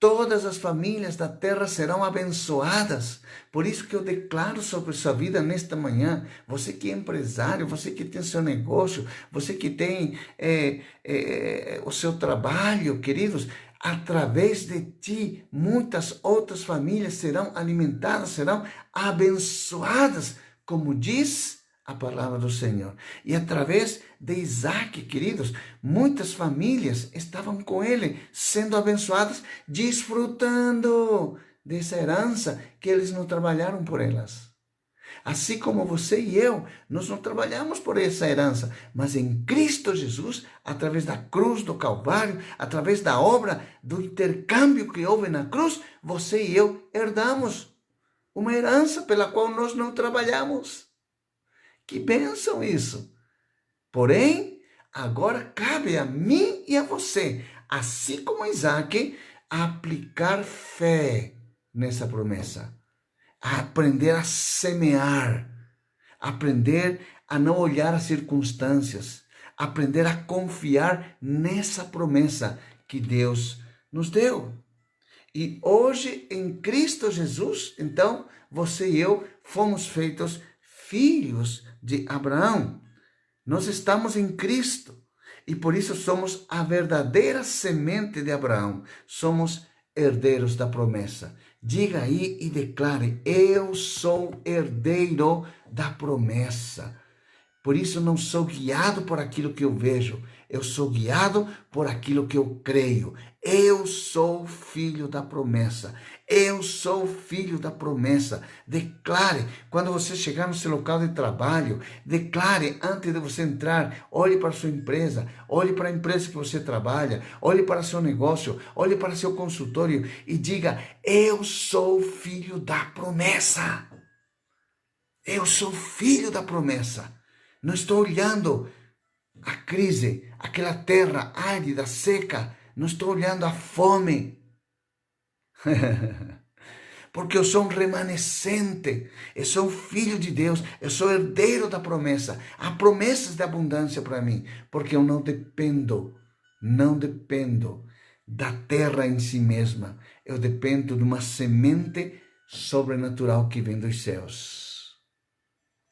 Speaker 1: todas as famílias da terra serão abençoadas. Por isso que eu declaro sobre sua vida nesta manhã, você que é empresário, você que tem seu negócio, você que tem o seu trabalho, queridos, através de ti, muitas outras famílias serão alimentadas, serão abençoadas, como diz a palavra do Senhor. E através de Isaac, queridos, muitas famílias estavam com ele, sendo abençoadas, desfrutando dessa herança que eles não trabalharam por elas. Assim como você e eu, nós não trabalhamos por essa herança, mas em Cristo Jesus, através da cruz do Calvário, através da obra do intercâmbio que houve na cruz, você e eu herdamos uma herança pela qual nós não trabalhamos. Que bênção isso! Porém, agora cabe a mim e a você, assim como Isaac, aplicar fé nessa promessa, a aprender a semear, aprender a não olhar as circunstâncias, aprender a confiar nessa promessa que Deus nos deu. E hoje, em Cristo Jesus, então, você e eu fomos feitos filhos de Abraão. Nós estamos em Cristo e por isso somos a verdadeira semente de Abraão. Somos herdeiros da promessa. Diga aí e declare: eu sou herdeiro da promessa. Por isso não sou guiado por aquilo que eu vejo, eu sou guiado por aquilo que eu creio. Eu sou filho da promessa. Eu sou filho da promessa. Declare, quando você chegar no seu local de trabalho, declare antes de você entrar, olhe para a sua empresa, olhe para a empresa que você trabalha, olhe para seu negócio, olhe para seu consultório e diga: eu sou filho da promessa. Eu sou filho da promessa. Não estou olhando a crise, aquela terra árida, seca. Não estou olhando a fome. Porque eu sou um remanescente. Eu sou um filho de Deus. Eu sou herdeiro da promessa. Há promessas de abundância para mim. Porque eu não dependo da terra em si mesma. Eu dependo de uma semente sobrenatural que vem dos céus.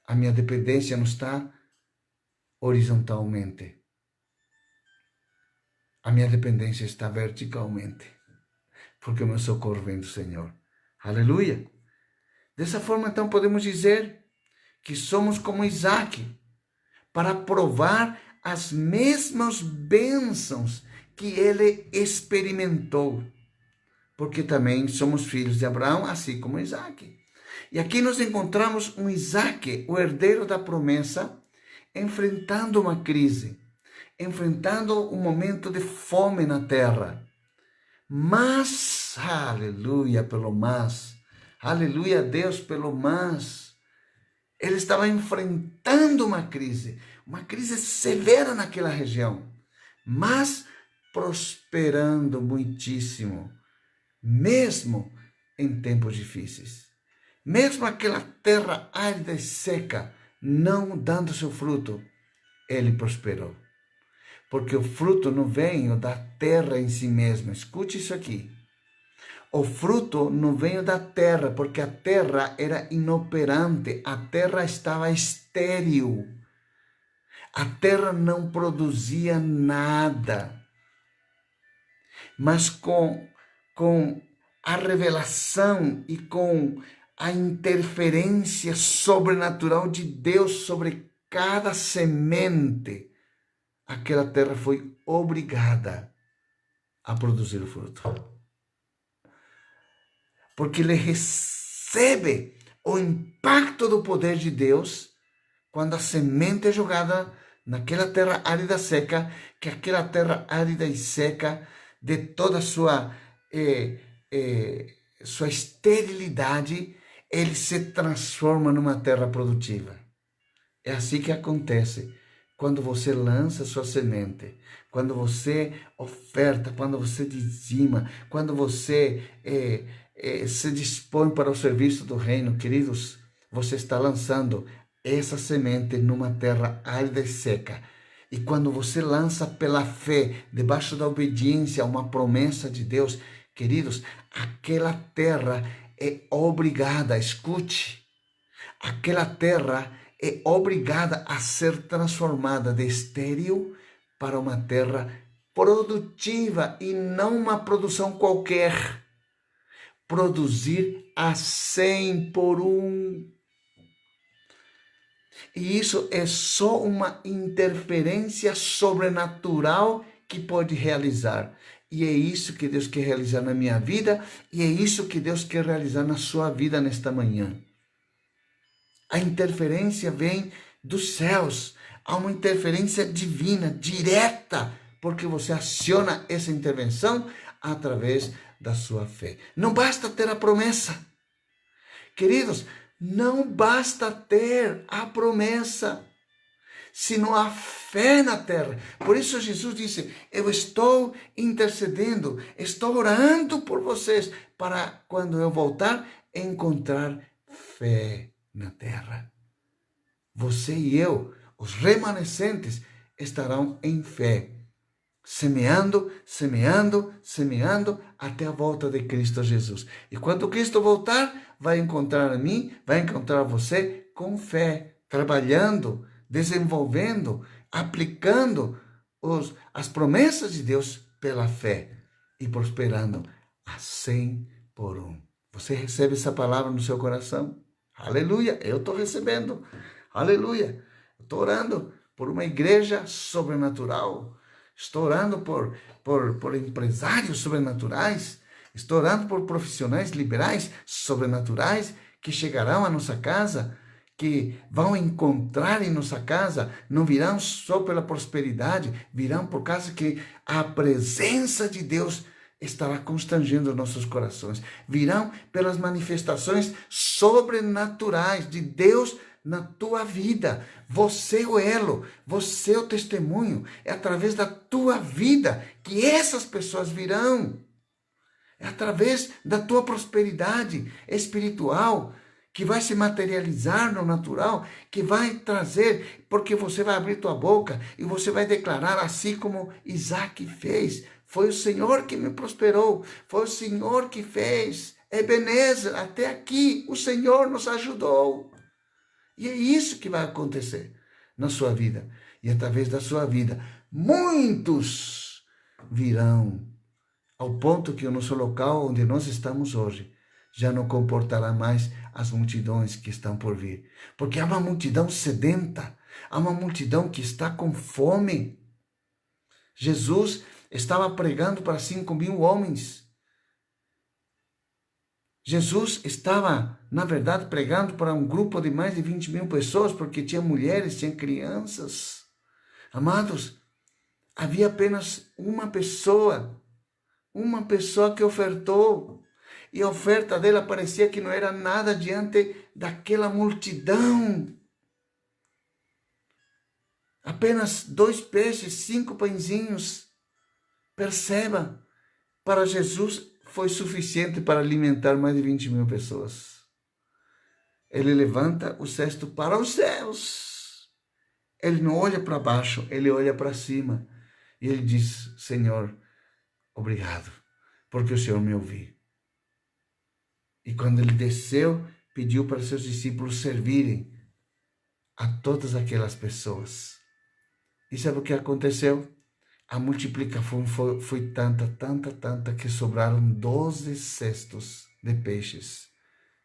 Speaker 1: A minha dependência não está horizontalmente. A minha dependência está verticalmente, porque o meu socorro vem do Senhor. Aleluia! Dessa forma, então, podemos dizer que somos como Isaac, para provar as mesmas bênçãos que ele experimentou, porque também somos filhos de Abraão, assim como Isaac. E aqui nós encontramos um Isaac, o herdeiro da promessa, enfrentando uma crise, enfrentando um momento de fome na terra. Mas, aleluia pelo mas, aleluia a Deus pelo mas, ele estava enfrentando uma crise severa naquela região, mas prosperando muitíssimo, mesmo em tempos difíceis. Mesmo aquela terra árida e seca, não dando seu fruto, ele prosperou. Porque o fruto não veio da terra em si mesma. Escute isso aqui. O fruto não veio da terra, porque a terra era inoperante, a terra estava estéril. A terra não produzia nada. Mas com a revelação e com a interferência sobrenatural de Deus sobre cada semente, aquela terra foi obrigada a produzir o fruto. Porque ele recebe o impacto do poder de Deus quando a semente é jogada naquela terra árida e seca, que aquela terra árida e seca, de toda a sua esterilidade, ele se transforma numa terra produtiva. É assim que acontece quando você lança sua semente, quando você oferta, quando você dizima, quando você se dispõe para o serviço do reino. Queridos, você está lançando essa semente numa terra árida e seca. E quando você lança pela fé, debaixo da obediência a uma promessa de Deus, queridos, aquela terra é obrigada, escute, aquela terra é obrigada a ser transformada de estéril para uma terra produtiva e não uma produção qualquer. Produzir a 100 por 1. E isso é só uma interferência sobrenatural que pode realizar. E é isso que Deus quer realizar na minha vida, e é isso que Deus quer realizar na sua vida nesta manhã. A interferência vem dos céus. Há uma interferência divina, direta, porque você aciona essa intervenção através da sua fé. Não basta ter a promessa. Queridos, não basta ter a promessa. se não há fé na terra. Por isso Jesus disse, eu estou intercedendo, estou orando por vocês, para quando eu voltar, encontrar fé na terra. Você e eu, os remanescentes, estarão em fé, semeando, semeando, semeando, até a volta de Cristo Jesus. E quando Cristo voltar, vai encontrar a mim, vai encontrar você com fé, trabalhando, desenvolvendo, aplicando as promessas de Deus pela fé e prosperando a 100 por 1. Você recebe essa palavra no seu coração? Aleluia, eu estou recebendo. Aleluia, estou orando por uma igreja sobrenatural. Estou orando por empresários sobrenaturais. Estou orando por profissionais liberais sobrenaturais que chegarão à nossa casa, que vão encontrar em nossa casa, não virão só pela prosperidade, virão por causa que a presença de Deus estará constrangendo nossos corações. Virão pelas manifestações sobrenaturais de Deus na tua vida. Você é o elo, você é o testemunho. É através da tua vida que essas pessoas virão. É através da tua prosperidade espiritual que vai se materializar no natural, que vai trazer, porque você vai abrir tua boca e você vai declarar assim como Isaac fez. Foi o Senhor que me prosperou, foi o Senhor que fez. Ebenezer, até aqui o Senhor nos ajudou. E é isso que vai acontecer na sua vida. E através da sua vida, muitos virão ao ponto que o nosso local onde nós estamos hoje já não comportará mais as multidões que estão por vir. Porque há uma multidão sedenta, há uma multidão que está com fome. Jesus estava pregando para 5.000 homens. Jesus estava, na verdade, pregando para um grupo de mais de 20.000 pessoas, porque tinha mulheres, tinha crianças. Amados, havia apenas uma pessoa que ofertou, e a oferta dela parecia que não era nada diante daquela multidão. Apenas 2 peixes, 5 pãezinhos. Perceba, para Jesus foi suficiente para alimentar mais de 20.000 pessoas. Ele levanta o cesto para os céus. Ele não olha para baixo, ele olha para cima. E ele diz, Senhor, obrigado, porque o Senhor me ouviu. E quando ele desceu, pediu para seus discípulos servirem a todas aquelas pessoas. E sabe o que aconteceu? A multiplicação foi tanta, que sobraram 12 cestos de peixes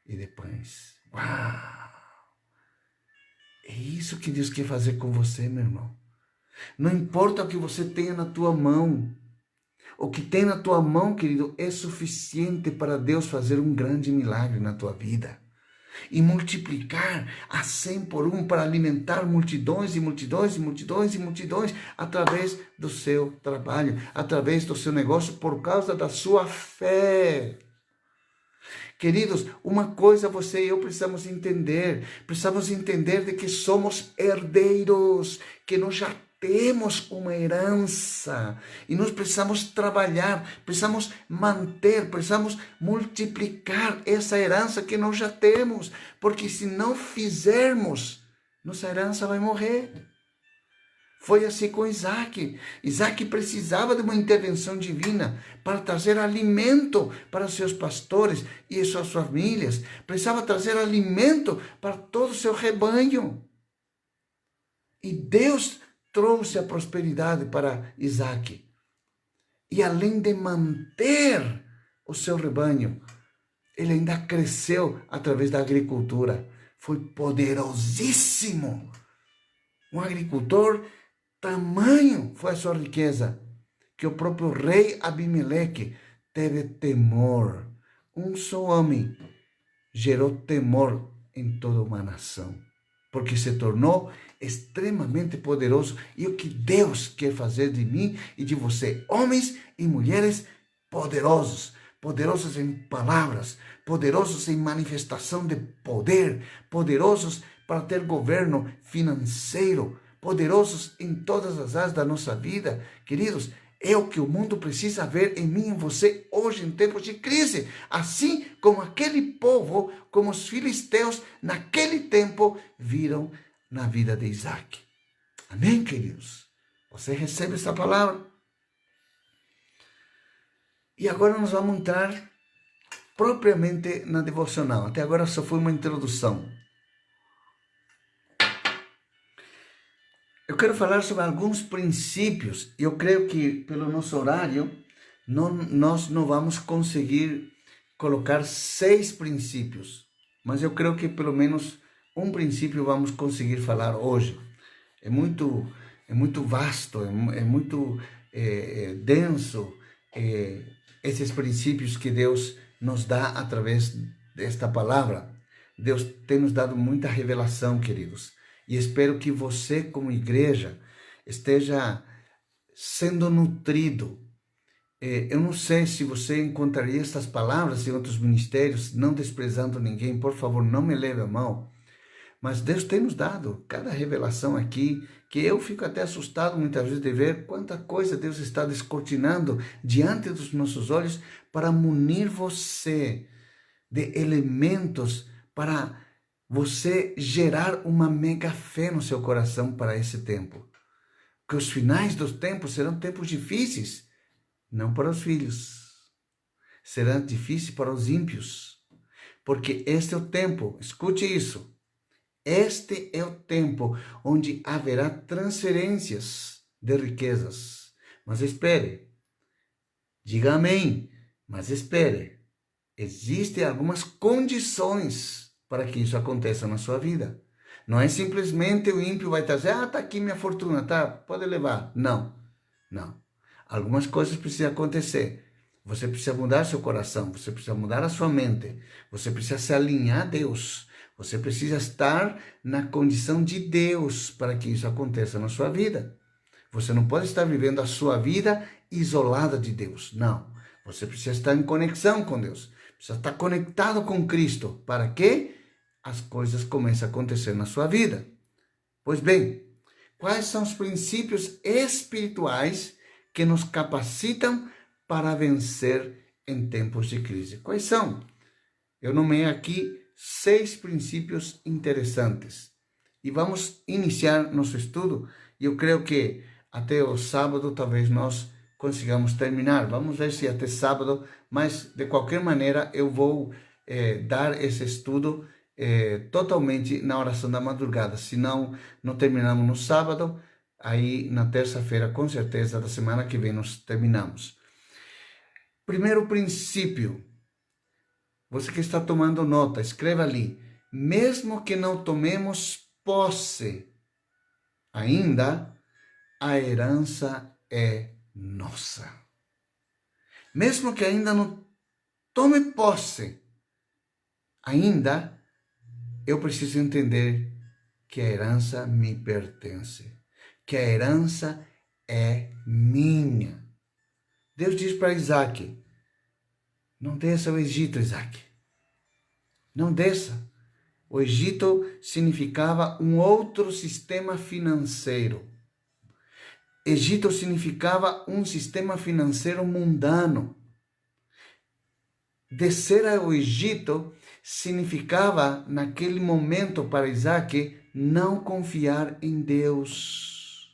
Speaker 1: e de pães. Uau! É isso que Deus quer fazer com você, meu irmão. Não importa o que você tenha na tua mão. O que tem na tua mão, querido, é suficiente para Deus fazer um grande milagre na tua vida. E multiplicar a 100 por 1 para alimentar multidões e multidões e multidões e multidões através do seu trabalho, através do seu negócio, por causa da sua fé. Queridos, uma coisa você e eu precisamos entender de que somos herdeiros, que nós já temos uma herança e nós precisamos trabalhar, precisamos manter, precisamos multiplicar essa herança que nós já temos, porque se não fizermos, nossa herança vai morrer. Foi assim com Isaac. Isaac precisava de uma intervenção divina para trazer alimento para seus pastores e suas famílias. Precisava trazer alimento para todo o seu rebanho. E Deus trouxe a prosperidade para Isaac. E além de manter o seu rebanho, ele ainda cresceu através da agricultura. Foi poderosíssimo. Um agricultor, tamanho foi a sua riqueza, que o próprio rei Abimeleque teve temor. Um só homem gerou temor em toda uma nação, porque se tornou extremamente poderoso. E o que Deus quer fazer de mim e de você, homens e mulheres poderosos, poderosos em palavras, poderosos em manifestação de poder, poderosos para ter governo financeiro, poderosos em todas as áreas da nossa vida. Queridos, é o que o mundo precisa ver em mim e em você hoje, em tempos de crise. Assim como aquele povo, como os filisteus, naquele tempo, viram na vida de Isaac. Amém, queridos? Você recebe essa palavra? E agora nós vamos entrar propriamente na devocional. Até agora só foi uma introdução. Eu quero falar sobre alguns princípios. Eu creio que pelo nosso horário nós não vamos conseguir colocar 6 princípios, mas eu creio que pelo menos um princípio vamos conseguir falar hoje. É muito vasto, é muito denso esses princípios que Deus nos dá através desta palavra. Deus tem nos dado muita revelação, queridos. E espero que você, como igreja, esteja sendo nutrido. Eu não sei se você encontraria estas palavras em outros ministérios, não desprezando ninguém, por favor, não me leve a mal. Mas Deus tem nos dado cada revelação aqui, que eu fico até assustado muitas vezes de ver quanta coisa Deus está descortinando diante dos nossos olhos para munir você de elementos para você gerar uma mega fé no seu coração para esse tempo. Que os finais dos tempos serão tempos difíceis, não para os filhos. Será difícil para os ímpios. Porque este é o tempo, escute isso, este é o tempo onde haverá transferências de riquezas. Mas espere, diga amém, mas espere, existem algumas condições para que isso aconteça na sua vida. Não é simplesmente o ímpio vai trazer, tá aqui minha fortuna, tá, pode levar. Não. Algumas coisas precisam acontecer. Você precisa mudar seu coração, você precisa mudar a sua mente, você precisa se alinhar a Deus, você precisa estar na condição de Deus para que isso aconteça na sua vida. Você não pode estar vivendo a sua vida isolada de Deus, não. Você precisa estar em conexão com Deus, precisa estar conectado com Cristo, para que as coisas comecem a acontecer na sua vida. Pois bem, quais são os princípios espirituais que nos capacitam para vencer em tempos de crise? Quais são? Eu nomeei aqui 6 princípios interessantes. E vamos iniciar nosso estudo. E eu creio que até o sábado talvez nós consigamos terminar. Vamos ver se até sábado, mas de qualquer maneira eu vou dar esse estudo totalmente na oração da madrugada. Se não terminamos no sábado, aí na terça-feira, com certeza, da semana que vem nós terminamos. Primeiro princípio, você que está tomando nota, escreva ali, mesmo que não tomemos posse ainda, a herança é nossa. Mesmo que ainda não tome posse, ainda eu preciso entender que a herança me pertence, que a herança é minha. Deus diz para Isaac, não desça ao Egito, Isaac. Não desça. O Egito significava um outro sistema financeiro. Egito significava um sistema financeiro mundano. Descer ao Egito significava, naquele momento para Isaac, não confiar em Deus.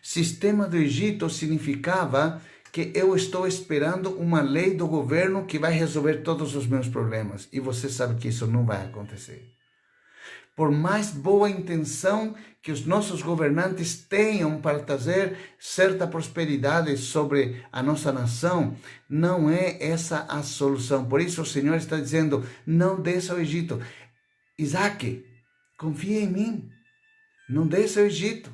Speaker 1: Sistema do Egito significava que eu estou esperando uma lei do governo que vai resolver todos os meus problemas. E você sabe que isso não vai acontecer. Por mais boa intenção que os nossos governantes tenham para trazer certa prosperidade sobre a nossa nação, não é essa a solução. Por isso o Senhor está dizendo, não desça ao Egito. Isaac, confia em mim, não desça ao Egito.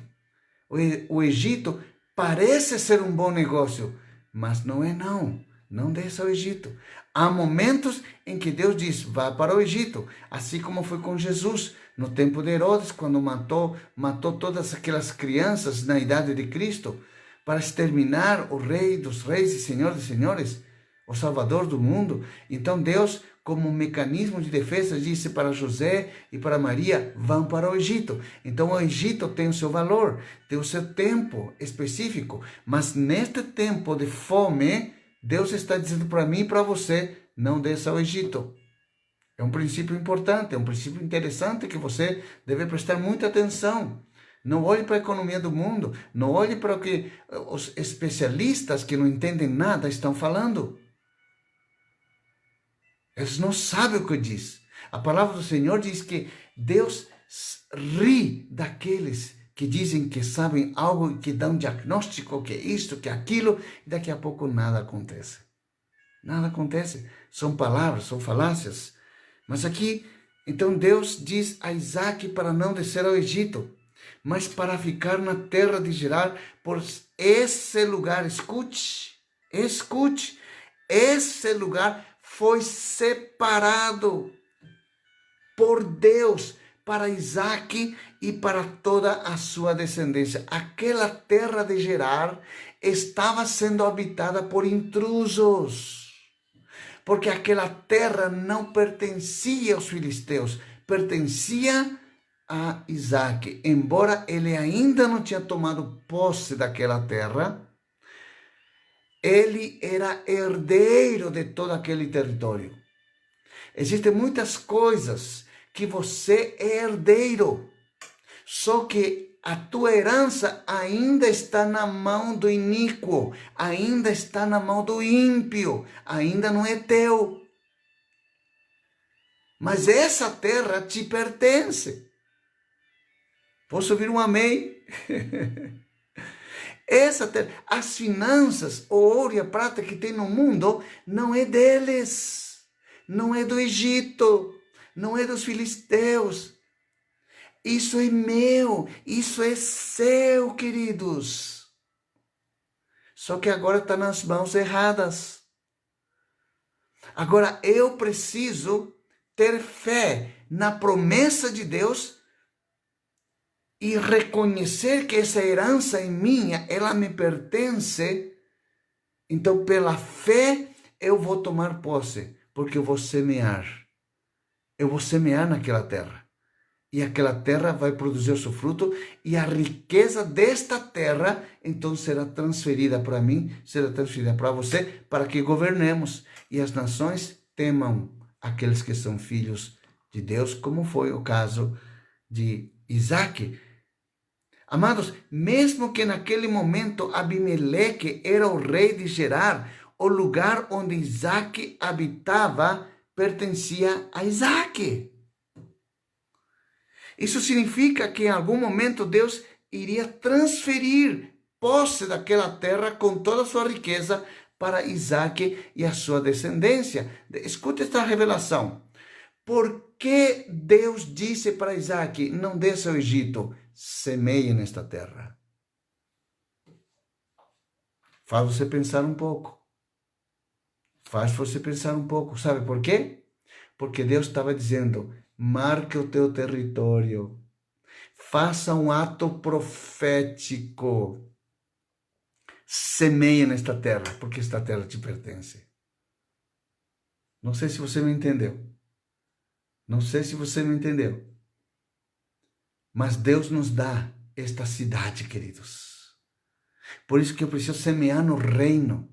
Speaker 1: O Egito parece ser um bom negócio, mas não é não. Não desça ao Egito. Há momentos em que Deus diz, vá para o Egito, assim como foi com Jesus, no tempo de Herodes, quando matou todas aquelas crianças na idade de Cristo, para exterminar o Rei dos Reis e Senhor dos Senhores, o Salvador do mundo. Então Deus como mecanismo de defesa, disse para José e para Maria, vão para o Egito. Então o Egito tem o seu valor, tem o seu tempo específico, mas neste tempo de fome, Deus está dizendo para mim e para você, não desça ao Egito. É um princípio importante, é um princípio interessante que você deve prestar muita atenção. Não olhe para a economia do mundo, não olhe para o que os especialistas que não entendem nada estão falando. Eles não sabem o que diz. A palavra do Senhor diz que Deus ri daqueles que dizem que sabem algo, que dão diagnóstico, que é isto, que é aquilo, e daqui a pouco nada acontece. Nada acontece. São palavras, são falácias. Mas aqui, então Deus diz a Isaac para não descer ao Egito, mas para ficar na terra de Gerar, por esse lugar, escute, esse lugar foi separado por Deus para Isaac e para toda a sua descendência. Aquela terra de Gerar estava sendo habitada por intrusos, porque aquela terra não pertencia aos filisteus, pertencia a Isaac. Embora ele ainda não tinha tomado posse daquela terra, ele era herdeiro de todo aquele território. Existem muitas coisas que você é herdeiro, só que a tua herança ainda está na mão do iníquo, ainda está na mão do ímpio, ainda não é teu. Mas essa terra te pertence. Posso ouvir um amém? Essa terra, as finanças, o ouro e a prata que tem no mundo, não é deles, não é do Egito, não é dos filisteus. Isso é meu, isso é seu, queridos. Só que agora está nas mãos erradas. Agora eu preciso ter fé na promessa de Deus e reconhecer que essa herança é minha, ela me pertence. Então, pela fé, eu vou tomar posse, porque eu vou semear. Eu vou semear naquela terra. E aquela terra vai produzir o seu fruto, e a riqueza desta terra, então, será transferida para mim, será transferida para você, para que governemos. E as nações temam aqueles que são filhos de Deus, como foi o caso de Isaac. Amados, mesmo que naquele momento Abimeleque era o rei de Gerar, o lugar onde Isaac habitava pertencia a Isaac. Isso significa que em algum momento Deus iria transferir posse daquela terra com toda a sua riqueza para Isaac e a sua descendência. Escute esta revelação. Por que Deus disse para Isaac, não desça ao Egito, semeie nesta terra? Faz você pensar um pouco. Sabe por quê? Porque Deus estava dizendo, marque o teu território. Faça um ato profético. Semeie nesta terra, porque esta terra te pertence. Não sei se você me entendeu. Mas Deus nos dá esta cidade, queridos. Por isso que eu preciso semear no reino.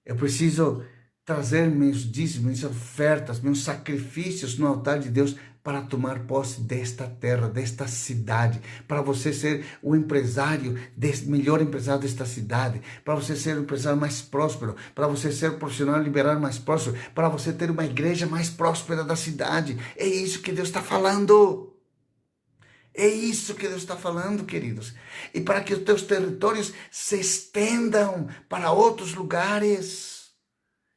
Speaker 1: Eu preciso trazer meus dízimos, minhas ofertas, meus sacrifícios no altar de Deus para tomar posse desta terra, desta cidade, para você ser o empresário, melhor empresário desta cidade, para você ser o empresário mais próspero, para você ser o profissional liberal mais próspero, para você ter uma igreja mais próspera da cidade. É isso que Deus está falando. É isso que Deus está falando, queridos. E para que os teus territórios se estendam para outros lugares.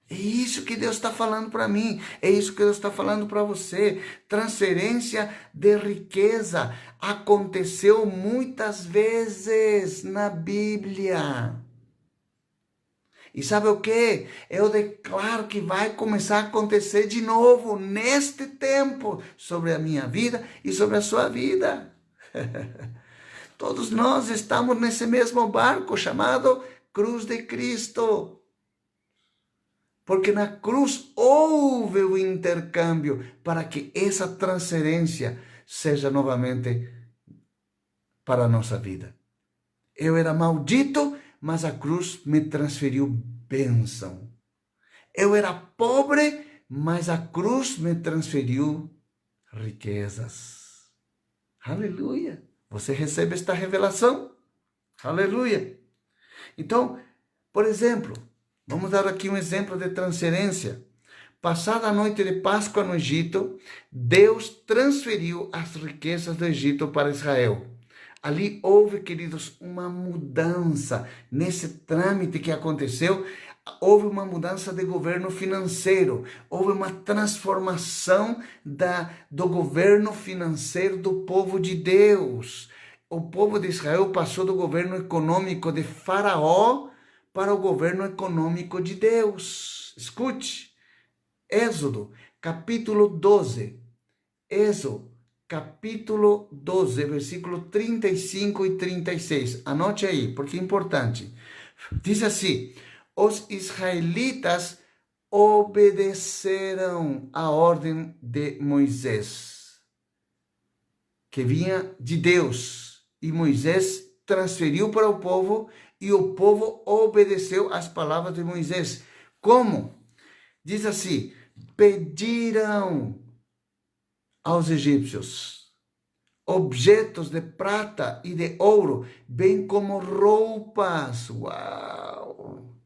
Speaker 1: É isso que Deus está falando para mim. É isso que Deus está falando para você. Transferência de riqueza aconteceu muitas vezes na Bíblia. E sabe o que? Eu declaro que vai começar a acontecer de novo neste tempo sobre a minha vida e sobre a sua vida. Todos nós estamos nesse mesmo barco chamado Cruz de Cristo. Porque na cruz houve o intercâmbio para que essa transferência seja novamente para a nossa vida. Eu era maldito, mas a cruz me transferiu bênção. Eu era pobre, mas a cruz me transferiu riquezas. Aleluia! Você recebe esta revelação? Aleluia! Então, por exemplo, vamos dar aqui um exemplo de transferência. Passada a noite de Páscoa no Egito, Deus transferiu as riquezas do Egito para Israel. Ali houve, queridos, uma mudança. Nesse trâmite que aconteceu, houve uma mudança de governo financeiro. Houve uma transformação do governo financeiro do povo de Deus. O povo de Israel passou do governo econômico de Faraó para o governo econômico de Deus. Escute, Êxodo, capítulo 12. Êxodo, capítulo 12, versículo 35 e 36. Anote aí, porque é importante. Diz assim: os israelitas obedeceram a ordem de Moisés, que vinha de Deus, e Moisés transferiu para o povo, e o povo obedeceu às palavras de Moisés. Como? Diz assim: pediram aos egípcios objetos de prata e de ouro, bem como roupas. Uau!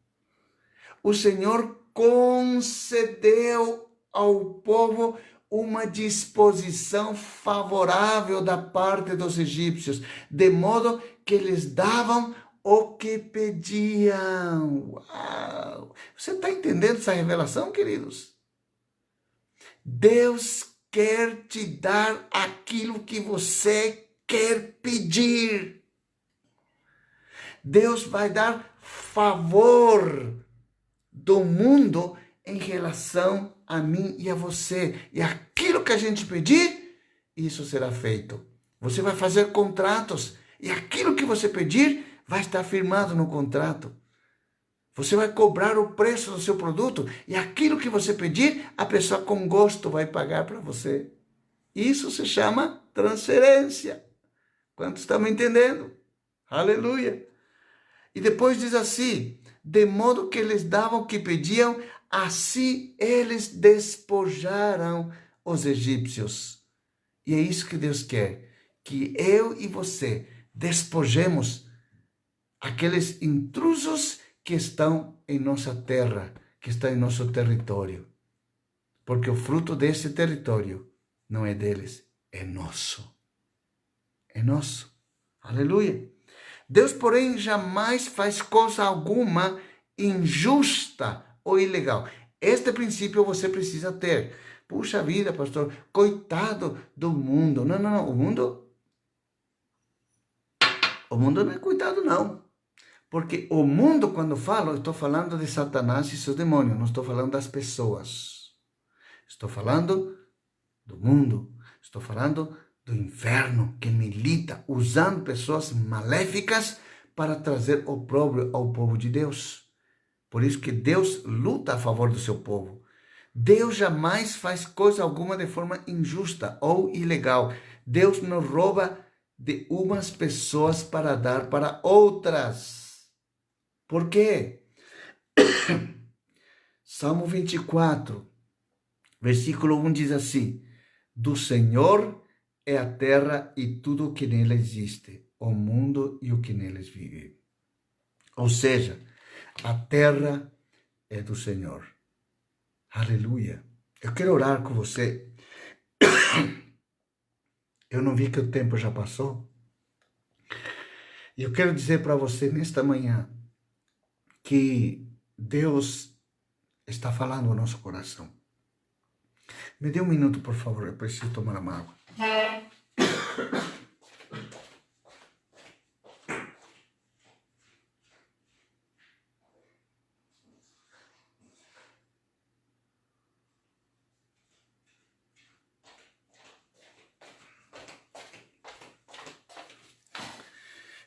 Speaker 1: O Senhor concedeu ao povo uma disposição favorável da parte dos egípcios, de modo que eles davam o que pediam. Uau! Você está entendendo essa revelação, queridos? Deus quer te dar aquilo que você quer pedir. Deus vai dar favor do mundo em relação a mim e a você. E aquilo que a gente pedir, isso será feito. Você vai fazer contratos e aquilo que você pedir vai estar firmado no contrato. Você vai cobrar o preço do seu produto e aquilo que você pedir, a pessoa com gosto vai pagar para você. Isso se chama transferência. Quantos estão me entendendo? Aleluia! E depois diz assim: de modo que eles davam o que pediam, assim eles despojaram os egípcios. E é isso que Deus quer, que eu e você despojemos aqueles intrusos que estão em nossa terra, que estão em nosso território. Porque o fruto desse território não é deles, é nosso. É nosso. Aleluia. Deus, porém, jamais faz coisa alguma injusta ou ilegal. Este princípio você precisa ter. Puxa vida, pastor, coitado do mundo. Não, não, não. O mundo não é coitado, não. Porque o mundo, quando falo, eu estou falando de Satanás e seus demônios, não estou falando das pessoas. Estou falando do mundo, estou falando do inferno que milita, usando pessoas maléficas para trazer opróbrio ao povo de Deus. Por isso que Deus luta a favor do seu povo. Deus jamais faz coisa alguma de forma injusta ou ilegal. Deus não rouba de umas pessoas para dar para outras. Por quê? Salmo 24, versículo 1 diz assim: do Senhor é a terra e tudo o que nela existe, o mundo e o que neles vive. Ou seja, a terra é do Senhor. Aleluia. Eu quero orar com você. Eu não vi que o tempo já passou. E eu quero dizer para você nesta manhã que Deus está falando ao nosso coração. Me dê um minuto, por favor, eu preciso tomar uma água.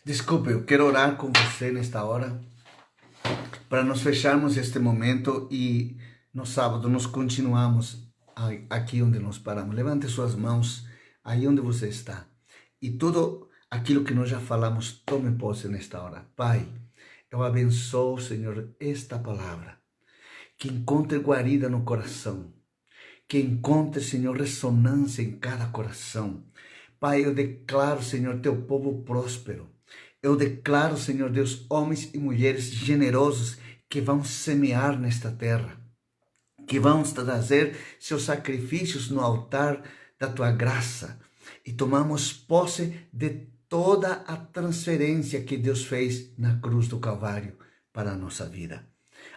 Speaker 1: Desculpe, eu quero orar com você nesta hora, para nós fecharmos este momento e no sábado nós continuamos aqui onde nós paramos. Levante suas mãos aí onde você está. E tudo aquilo que nós já falamos, tome posse nesta hora. Pai, eu abençoo, Senhor, esta palavra. Que encontre guarida no coração. Que encontre, Senhor, ressonância em cada coração. Pai, eu declaro, Senhor, teu povo próspero. Eu declaro, Senhor Deus, homens e mulheres generosos que vão semear nesta terra, que vão trazer seus sacrifícios no altar da tua graça e tomamos posse de toda a transferência que Deus fez na cruz do Calvário para a nossa vida.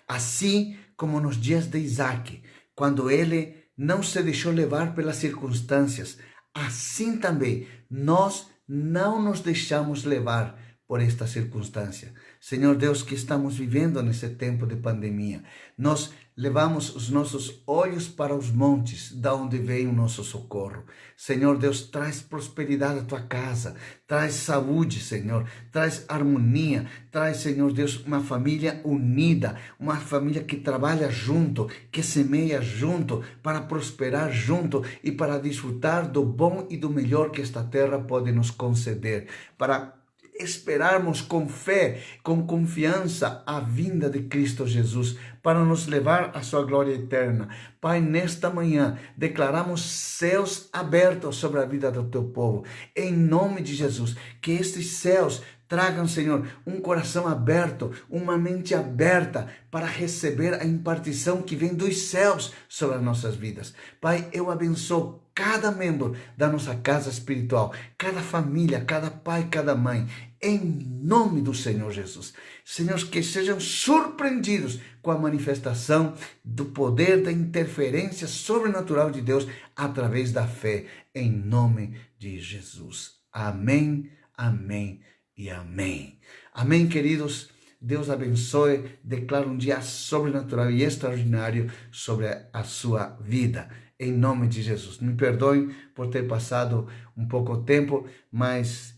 Speaker 1: Assim como nos dias de Isaac, quando ele não se deixou levar pelas circunstâncias, assim também nós não nos deixamos levar por esta circunstância. Senhor Deus, que estamos vivendo nesse tempo de pandemia, nós levamos os nossos olhos para os montes, da onde vem o nosso socorro. Senhor Deus, traz prosperidade à tua casa, traz saúde, Senhor, traz harmonia, traz, Senhor Deus, uma família unida, uma família que trabalha junto, que semeia junto, para prosperar junto e para desfrutar do bom e do melhor que esta terra pode nos conceder, para esperarmos com fé, com confiança a vinda de Cristo Jesus para nos levar à sua glória eterna. Pai, nesta manhã declaramos céus abertos sobre a vida do teu povo. Em nome de Jesus, que estes céus tragam, Senhor, um coração aberto, uma mente aberta para receber a impartição que vem dos céus sobre as nossas vidas. Pai, eu abençoo cada membro da nossa casa espiritual, cada família, cada pai, cada mãe, em nome do Senhor Jesus. Senhor, que sejam surpreendidos com a manifestação do poder da interferência sobrenatural de Deus através da fé, em nome de Jesus. Amém, amém e amém. Amém, queridos. Deus abençoe. Declaro um dia sobrenatural e extraordinário sobre a sua vida. Em nome de Jesus. Me perdoem por ter passado um pouco tempo, mas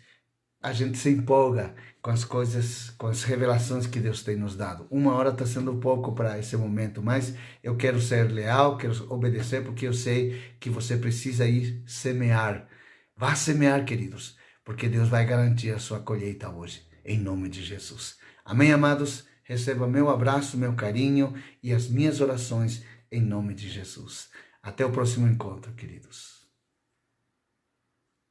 Speaker 1: a gente se empolga com as coisas, com as revelações que Deus tem nos dado. Uma hora está sendo pouco para esse momento, mas eu quero ser leal, quero obedecer, porque eu sei que você precisa ir semear. Vá semear, queridos, porque Deus vai garantir a sua colheita hoje, em nome de Jesus. Amém, amados? Receba meu abraço, meu carinho e as minhas orações em nome de Jesus. Até o próximo encontro, queridos.